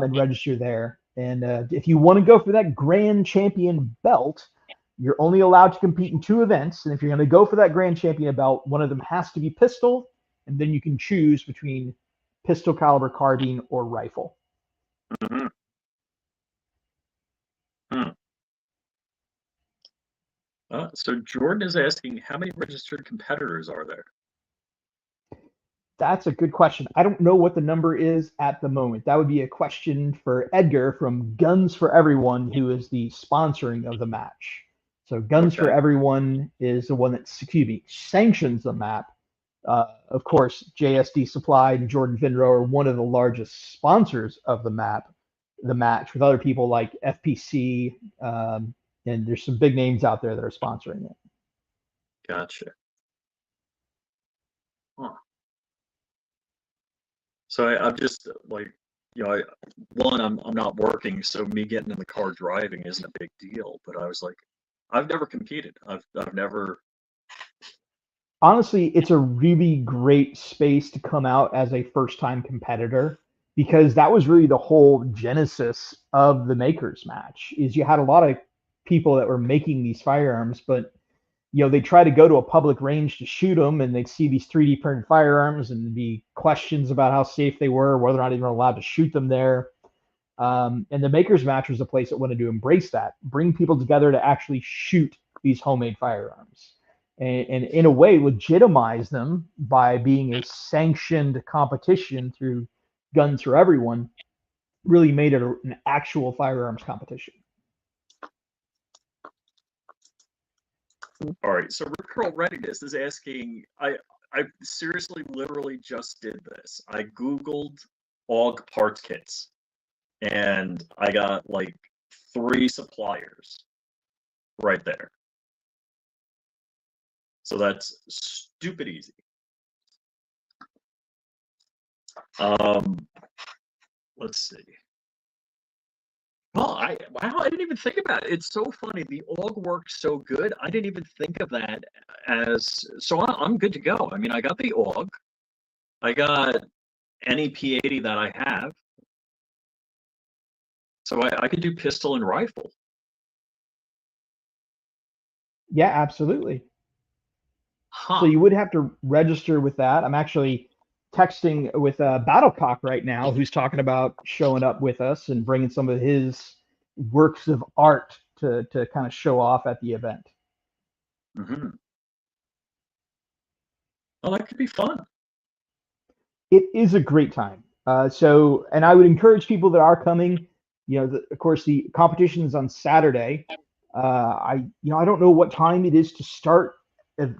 and register there. And if you want to go for that grand champion belt, you're only allowed to compete in 2 events. And if you're going to go for that grand champion belt, one of them has to be pistol and then you can choose between pistol caliber carbine or rifle. Mm-hmm. Hmm. So Jordan is asking, how many registered competitors are there? That's a good question. I don't know what the number is at the moment. That would be a question for Edgar from Guns for Everyone, who is the sponsoring of the match. So Guns for Okay. Everyone is the one that, sanctions the map. Of course, JSD Supply and Jordan Finro are one of the largest sponsors of the match, with other people like FPC, and there's some big names out there that are sponsoring it. Gotcha. Huh. So I'm just like, I'm not working, so me getting in the car driving isn't a big deal. But I was like, I've never competed. I've never. Honestly, it's a really great space to come out as a first-time competitor, because that was really the whole genesis of the makers match. Is you had a lot of people that were making these firearms, but they try to go to a public range to shoot them, and they'd see these 3D printed firearms, and there'd be questions about how safe they were, whether or not even allowed to shoot them there. And the makers match was a place that wanted to embrace that, bring people together to actually shoot these homemade firearms, and in a way legitimize them by being a sanctioned competition through Guns for Everyone. Really made it an actual firearms competition. All right. So Rip Curl Readiness is asking. I seriously, literally just did this. I Googled AUG parts kits, and I got like 3 suppliers right there. So that's stupid easy. Let's see. Well, I didn't even think about it. It's so funny. The AUG works so good. I didn't even think of that as so. I'm good to go. I mean, I got the AUG. I got any P80 that I have. So I could do pistol and rifle. Yeah, absolutely. Huh. So you would have to register with that. I'm actually texting with Battlecock right now, who's talking about showing up with us and bringing some of his works of art to kind of show off at the event. Mm-hmm. Oh, that could be fun. It is a great time. And I would encourage people that are coming. Of course, the competition is on Saturday. I don't know what time it is to start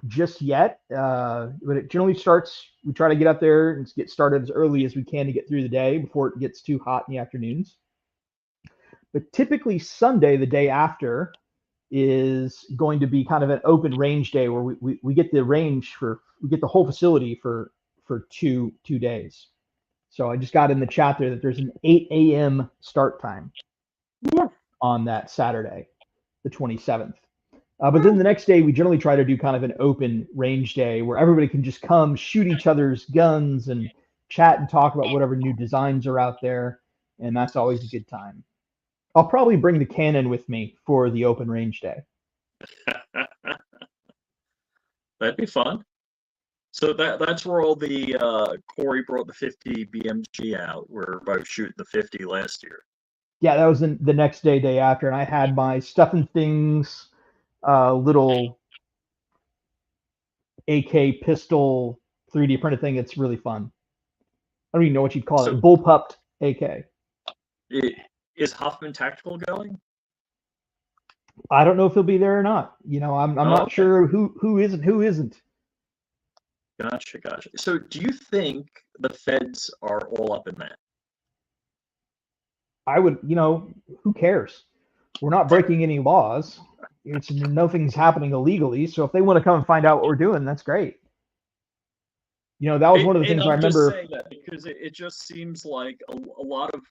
just yet, but it generally starts. We try to get up there and get started as early as we can to get through the day before it gets too hot in the afternoons. But typically Sunday, the day after, is going to be kind of an open range day where we get the range we get the whole facility for 2 days. So I just got in the chat there that there's an 8 a.m. start time on that Saturday, the 27th. But then the next day, we generally try to do kind of an open range day where everybody can just come shoot each other's guns and chat and talk about whatever new designs are out there. And that's always a good time. I'll probably bring the cannon with me for the open range day. That'd be fun. So that's where all the Corey brought the 50 BMG out. Where I was shooting the 50 last year. Yeah, that was the next day after, and I had my Stuff and Things little AK pistol 3D printed thing. It's really fun. I don't even know what you'd call it. Bullpupped AK. Is Huffman Tactical going? I don't know if he'll be there or not. I'm not sure who is and who isn't. Gotcha. So do you think the feds are all up in that? I would, who cares? We're not breaking any laws. Nothing's happening illegally. So if they want to come and find out what we're doing, that's great. That was one of the things I remember. I'm just saying that because it just seems like a lot of.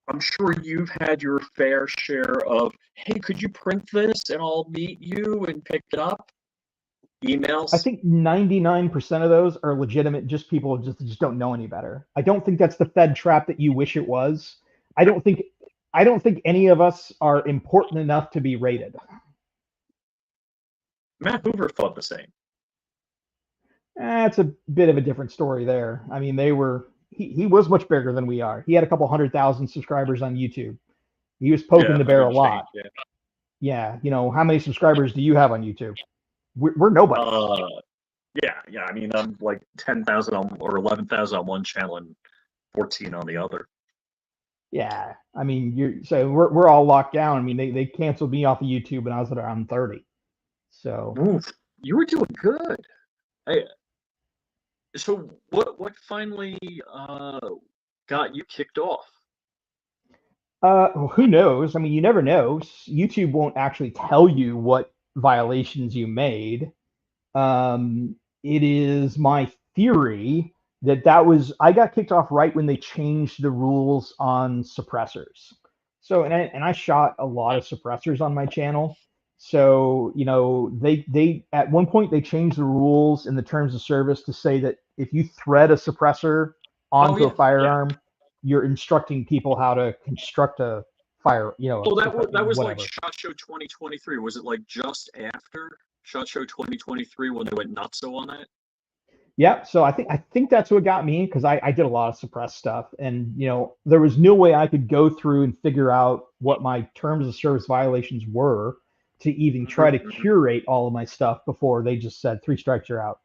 I'm sure you've had your fair share of, hey, could you print this and I'll meet you and pick it up? Emails. I think 99% of those are legitimate. Just people just don't know any better. I don't think that's the Fed trap that you wish it was. I don't think any of us are important enough to be rated. Matt Hoover thought the same. That's a bit of a different story there. I mean, he was much bigger than we are. He had a couple 100,000 subscribers on YouTube. He was poking Yeah, the bear a 100 lot. change, Yeah, how many subscribers do you have on YouTube? We're nobody. Yeah. I mean, I'm like 10,000 or 11,000 on one channel and 14 on the other. Yeah, I mean, we're all locked down. I mean, they canceled me off of YouTube when I was around 30. So Oof, you were doing good. Hey, so what finally got you kicked off? well, who knows? I mean, you never know. YouTube won't actually tell you what violations you made. It is my theory that I got kicked off right when they changed the rules on suppressors. So and I shot a lot of suppressors on my channel. So they at one point they changed the rules in the terms of service to say that if you thread a suppressor onto a firearm, you're instructing people how to construct a fire. Well, that was like whatever. SHOT Show 2023. Was it like just after SHOT Show 2023 when they went nutso on that? Yeah, so I think that's what got me, because I did a lot of suppressed stuff, and there was no way I could go through and figure out what my terms of service violations were to even try to curate all of my stuff before they just said 3 strikes you're out.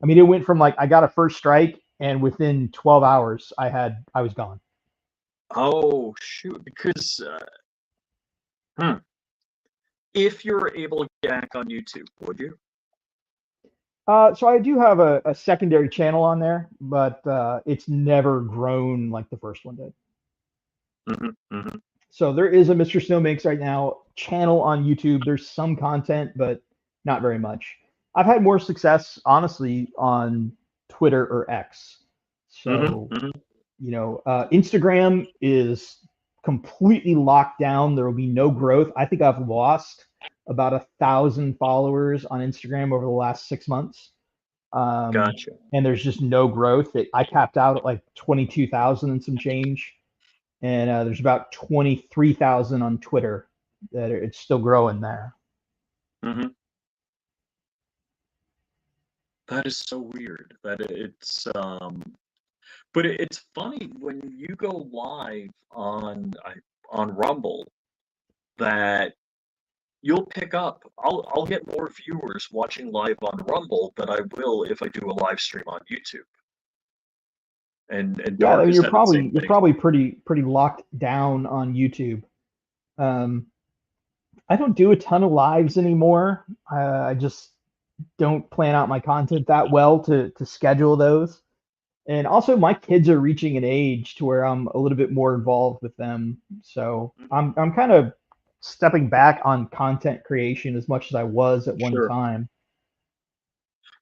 I mean, it went from like I got a first strike, and within 12 hours I was gone. Oh shoot! Because if you're able to get back on YouTube, would you? So I do have a secondary channel on there, but it's never grown like the first one did. So there is a Mr. Snow Makes right now channel on YouTube. There's some content, but not very much. I've had more success, honestly, on Twitter or X. So, Instagram is completely locked down. There will be no growth. I think I've lost about 1,000 followers on Instagram over the last 6 months. Gotcha. And there's just no growth. I capped out at like 22,000 and some change. And there's about 23,000 on Twitter that it's still growing there. That is so weird. That it's but it's funny when you go live on Rumble that you'll pick up. I'll get more viewers watching live on Rumble than I will if I do a live stream on YouTube. And yeah, I mean, you're probably pretty locked down on YouTube. I don't do a ton of lives anymore. I just don't plan out my content that well to schedule those. And also, my kids are reaching an age to where I'm a little bit more involved with them. So I'm kind of stepping back on content creation as much as I was at one time.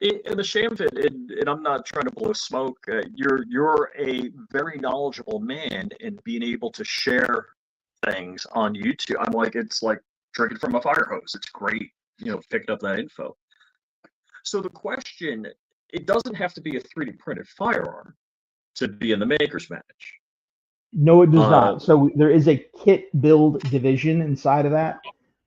And the shame of it, and I'm not trying to blow smoke. You're a very knowledgeable man in being able to share things on YouTube. I'm like, it's like drinking from a fire hose. It's great, picking up that info. So the question, it doesn't have to be a 3D printed firearm to be in the maker's match. No, it does not. So there is a kit build division inside of that.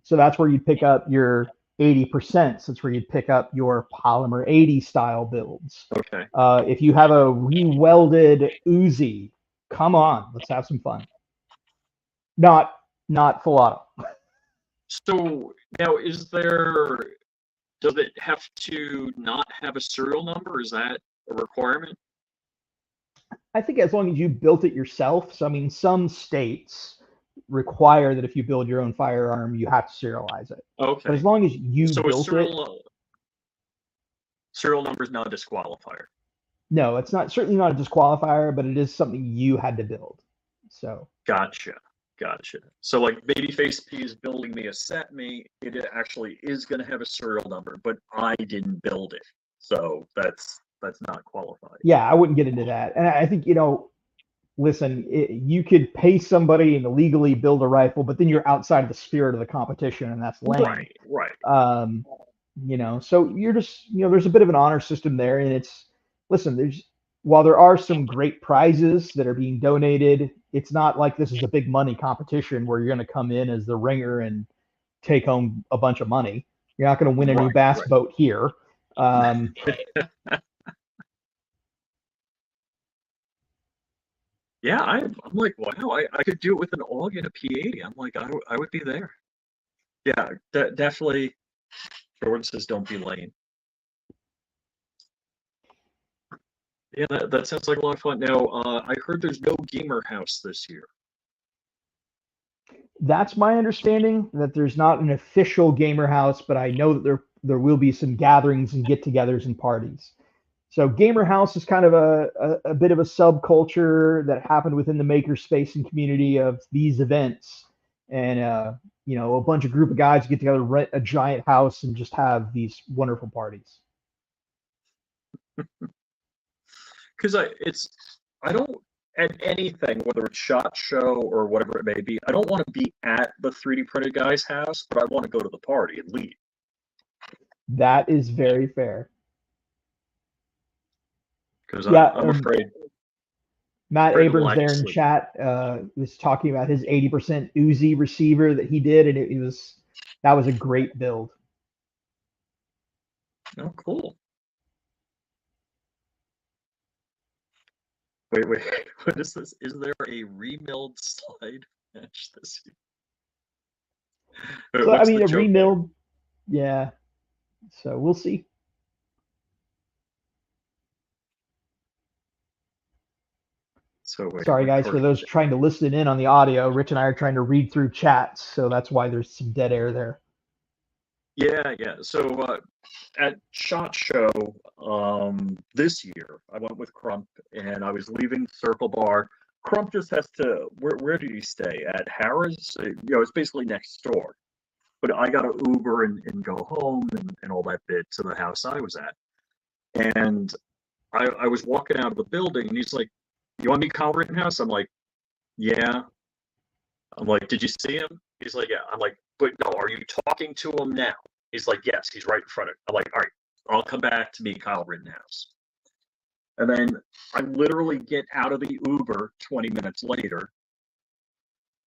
So that's where you pick up your 80%. That's where you'd pick up your Polymer 80 style builds. Okay. If you have a re-welded Uzi, come on, let's have some fun. Not full auto. So now, does it have to not have a serial number? Is that a requirement? I think as long as you built it yourself. So I mean, some states require that if you build your own firearm, you have to serialize it. Okay. But as long as you built it, serial number is not a disqualifier. No, it's not. Certainly not a disqualifier, but it is something you had to build. So. Gotcha. So like Babyface P is building me a set me, it actually is going to have a serial number, but I didn't build it, so that's not qualified. Yeah, I wouldn't get into that. And I think listen, you could pay somebody and illegally build a rifle, but then you're outside of the spirit of the competition, and that's lame. Right. So you're just there's a bit of an honor system there, and while there are some great prizes that are being donated, it's not like this is a big money competition where you're going to come in as the ringer and take home a bunch of money. You're not going to win a new bass boat here. Yeah, I'm like, wow, I could do it with an AUG and a P80. I'm like, I would be there. Yeah, definitely. Jordan says, don't be lame. Yeah, that sounds like a lot of fun. Now, I heard there's no gamer house this year. That's my understanding, that there's not an official gamer house, but I know that there will be some gatherings and get-togethers and parties. So gamer house is kind of a bit of a subculture that happened within the makerspace and community of these events. And a bunch of group of guys get together, rent a giant house, and just have these wonderful parties. Because I don't, at anything, whether it's SHOT Show or whatever it may be, I don't want to be at the 3D printed guy's house, but I want to go to the party and leave. That is very fair. Because Yeah, I'm afraid. Matt afraid to Abrams lie there in asleep. chat was talking about his 80% Uzi receiver that he did, and that was a great build. Oh, cool. Wait, what is this? Is there a remilled slide match this year? So What's I mean, the a joke remilled, yeah. So we'll see. So wait, Sorry, guys, for those trying to listen in on the audio. Rich and I are trying to read through chats, so that's why there's some dead air there. Yeah. So at SHOT Show this year, I went with Crump, and I was leaving Circle Bar. Crump just has to. Where did he stay? At Harrah's? It's basically next door. But I got to Uber and go home and all that bit to the house I was at. And I was walking out of the building, and he's like, "You want me to Kyle Rittenhouse?" I'm like, "Yeah." I'm like, "Did you see him?" He's like, "Yeah." I'm like, "But no, are you talking to him now?" He's like, "Yes, he's right in front of me." I'm like, "All right, I'll come back to meet Kyle Rittenhouse." And then I literally get out of the Uber 20 minutes later.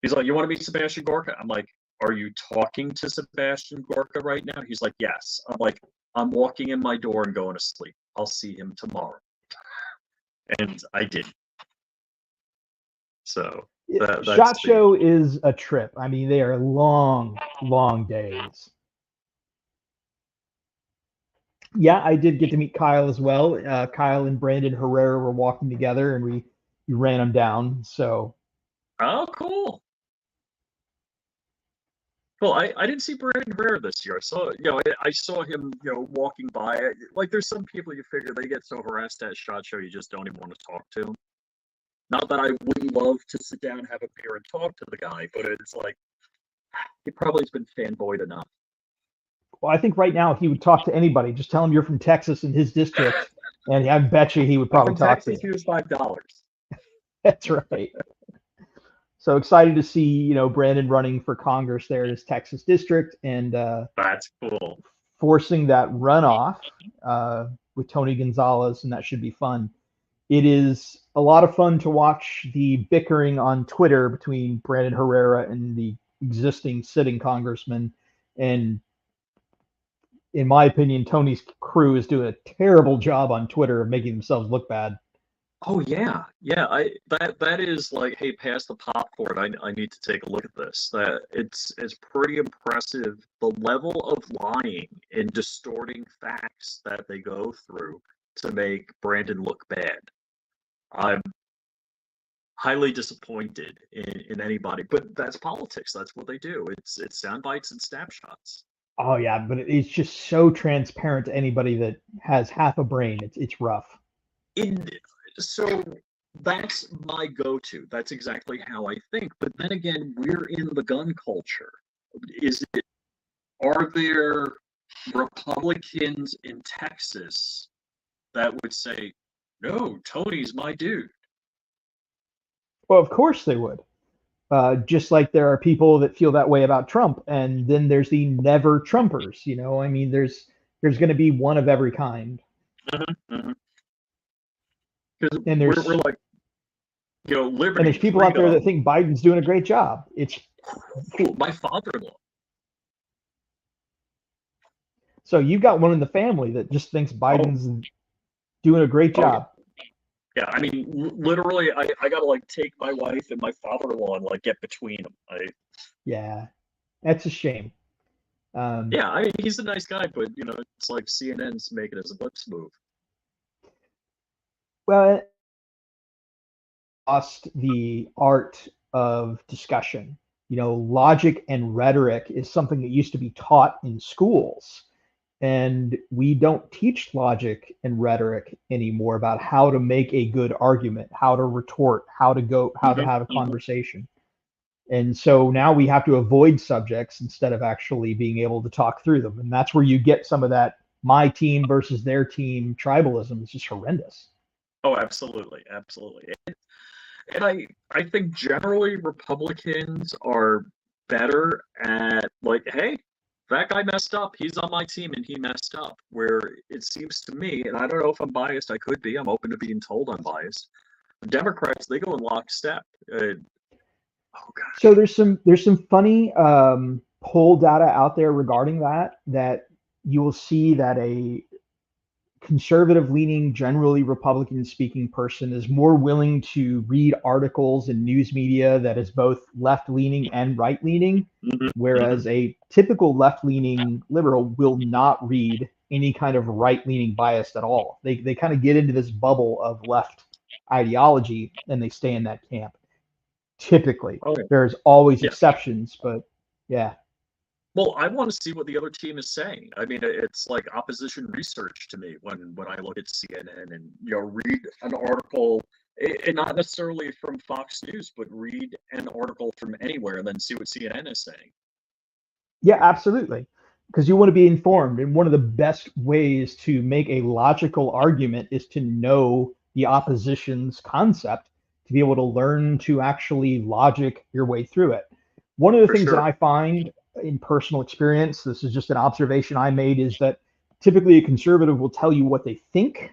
He's like, "You want to meet Sebastian Gorka?" I'm like, "Are you talking to Sebastian Gorka right now?" He's like, "Yes." I'm like, "I'm walking in my door and going to sleep. I'll see him tomorrow." And I did. So that's SHOT Show is a trip. I mean, they are long, long days. Yeah, I did get to meet Kyle as well. Kyle and Brandon Herrera were walking together, and we ran them down. So. Oh, cool. Well, I didn't see Brandon Herrera this year. I saw, I saw him, walking by. Like, there's some people you figure they get so harassed at SHOT Show you just don't even want to talk to them. Not that I wouldn't love to sit down, have a beer, and talk to the guy, but it's like he probably has been fanboyed enough. Well, I think right now he would talk to anybody. Just tell him you're from Texas in his district, and I bet you he would probably talk Texas, to you. here's $5. That's right. So excited to see, Brandon running for Congress there in his Texas district, and that's cool. Forcing that runoff with Tony Gonzalez, and that should be fun. It is a lot of fun to watch the bickering on Twitter between Brandon Herrera and the existing sitting congressman. And in my opinion, Tony's crew is doing a terrible job on Twitter of making themselves look bad. Oh yeah. That is like, hey, pass the popcorn. I need to take a look at this. It's pretty impressive the level of lying and distorting facts that they go through to make Brandon look bad. I'm highly disappointed in anybody, but that's politics. That's what they do. It's sound bites and snapshots. Oh yeah, but it's just so transparent to anybody that has half a brain. It's rough. So that's my go-to. That's exactly how I think. But then again, we're in the gun culture. Are there Republicans in Texas that would say, "No, Tony's my dude"? Well, of course they would. Just like there are people that feel that way about Trump, and then there's the never Trumpers. I mean, there's going to be one of every kind. Because and we're like, liberty. And there's people out there that think Biden's doing a great job. It's cool. My father-in-law. So you've got one in the family that just thinks Biden's doing a great job. Yeah, I mean, literally, I gotta like take my wife and my father-in-law and like get between them. Yeah, that's a shame. Yeah, I mean, he's a nice guy, but it's like CNN's making his lips move. Well, lost the art of discussion. Logic and rhetoric is something that used to be taught in schools. And we don't teach logic and rhetoric anymore about how to make a good argument, how to retort, how to have a conversation. And so now we have to avoid subjects instead of actually being able to talk through them. And that's where you get some of that my team versus their team tribalism. It's just horrendous. Oh, absolutely, absolutely. And I think generally Republicans are better at like, hey, that guy messed up. He's on my team and he messed up. Where it seems to me, and I don't know if I'm biased, I could be. I'm open to being told I'm biased. The Democrats, they go in lockstep. Oh gosh. So there's some funny poll data out there regarding that you will see that a conservative leaning, generally Republican speaking person is more willing to read articles in news media that is both left leaning and right leaning, whereas a typical left leaning liberal will not read any kind of right leaning bias at all. They kind of get into this bubble of left ideology and they stay in that camp. Typically, Okay. there's always Yeah. exceptions, but yeah. Well, I want to see what the other team is saying. I mean, it's like opposition research to me when I look at CNN and read an article, and not necessarily from Fox News, but read an article from anywhere and then see what CNN is saying. Yeah, absolutely. Because you want to be informed. And one of the best ways to make a logical argument is to know the opposition's concept, to be able to learn to actually logic your way through it. One of the things that I find in personal experience, this is just an observation I made, is that typically a conservative will tell you what they think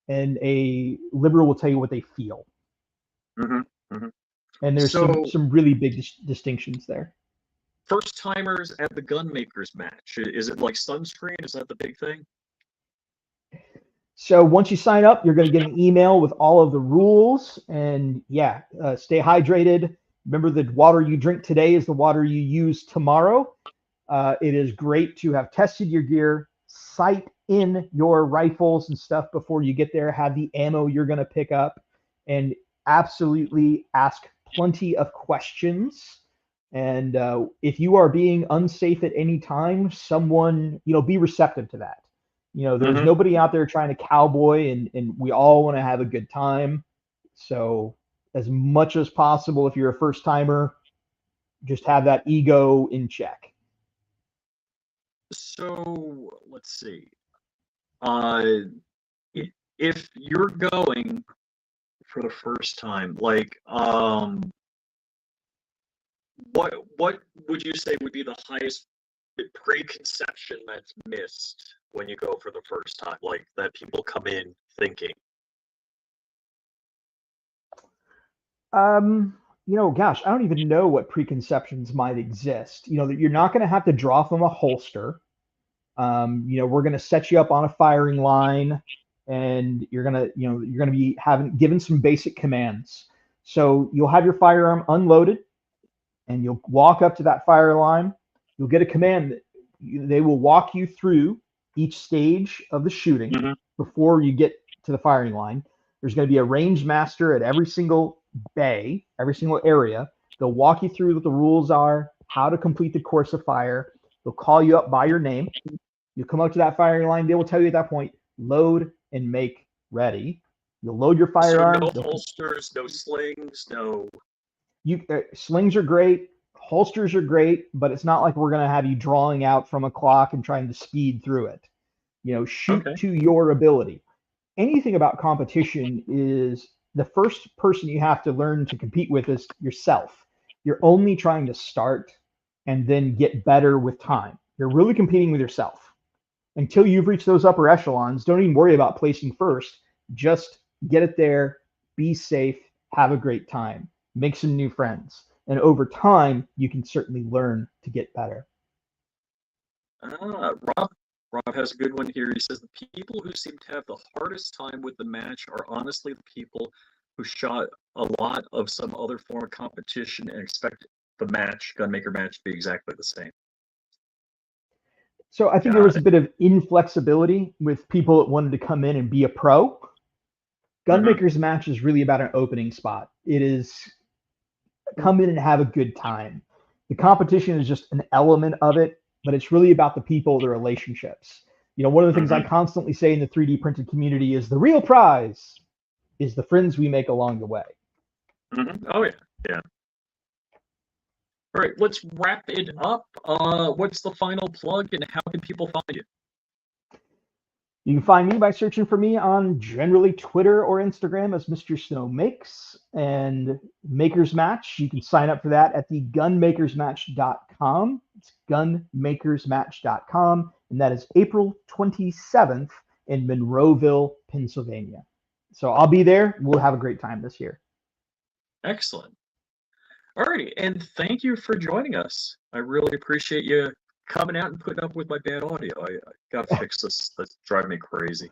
and a liberal will tell you what they feel. And there's some really big distinctions there. First timers at the gunmakers match. Is it like sunscreen? Is that the big thing? So once you sign up, you're going to get an email with all of the rules. And yeah, stay hydrated. Remember, the water you drink today is the water you use tomorrow. It is great to have tested your gear, sight in your rifles and stuff before you get there, have the ammo you're going to pick up, and absolutely ask plenty of questions. And if you are being unsafe at any time, someone, be receptive to that. There's nobody out there trying to cowboy, and we all want to have a good time. So as much as possible, if you're a first timer, just have that ego in check. So let's see. If you're going for the first time, like, what would you say would be the highest preconception that's missed when you go for the first time, like that people come in thinking? Gosh, I don't even know what preconceptions might exist. That you're not going to have to draw from a holster. We're going to set you up on a firing line, and you're going to be given some basic commands. So you'll have your firearm unloaded, and you'll walk up to that fire line. You'll get a command that they will walk you through each stage of the shooting before you get to the firing line. There's going to be a range master at every single bay, every single area. They'll walk you through what the rules are, how to complete the course of fire. They'll call you up by your name. You come up to that firing line. They will tell you at that point, load and make ready. You'll load your firearm. So no holsters, no slings, no. Slings are great. Holsters are great, but it's not like we're going to have you drawing out from a clock and trying to speed through it. Shoot to your ability. Anything about competition is the first person you have to learn to compete with is yourself. You're only trying to start and then get better with time. You're really competing with yourself. Until you've reached those upper echelons, don't even worry about placing first. Just get it there, be safe, have a great time, make some new friends. And over time, you can certainly learn to get better. Rob, Rob has a good one here. He says the people who seem to have the hardest time with the match are honestly the people who shot a lot of some other form of competition and expect the match, Gunmaker match, to be exactly the same. So I think there was a bit of inflexibility with people that wanted to come in and be a pro. Gunmaker's match is really about an opening spot. It is come in and have a good time. The competition is just an element of it, but it's really about the people, the relationships. You know, one of the things I constantly say in the 3D printed community is the real prize is the friends we make along the way. Oh, yeah. Yeah. All right, let's wrap it up. What's the final plug and how can people find you? You can find me by searching for me on generally Twitter or Instagram as Mr. Snow Makes, and Maker's Match. You can sign up for that at the gunmakersmatch.com. It's gunmakersmatch.com, and that is April 27th in Monroeville, Pennsylvania. So I'll be there. We'll have a great time this year. Excellent. All righty, and thank you for joining us. I really appreciate you coming out and putting up with my bad audio. I gotta fix this. That's driving me crazy.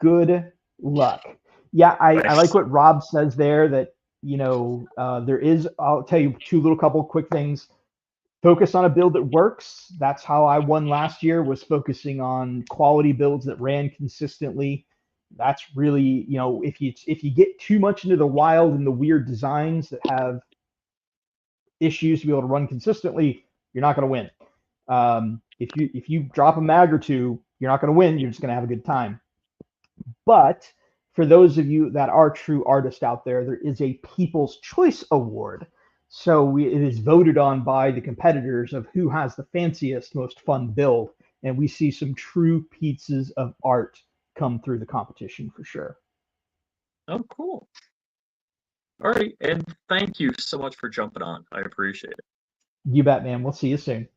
Good luck. Yeah, I like what Rob says there, that, you know, there is, I'll tell you two couple quick things. Focus on a build that works. That's how I won last year, was focusing on quality builds that ran consistently. That's really, you know, if you get too much into the wild and the weird designs that have issues to be able to run consistently, you're not going to win. If you drop a mag or two, you're not going to win. You're just going to have a good time. But for those of you that are true artists out there, there is a People's Choice Award. So it is voted on by the competitors of who has the fanciest, most fun build. And we see some true pieces of art come through the competition for sure. Oh, cool. All right. And thank you so much for jumping on. I appreciate it. You bet, man. We'll see you soon.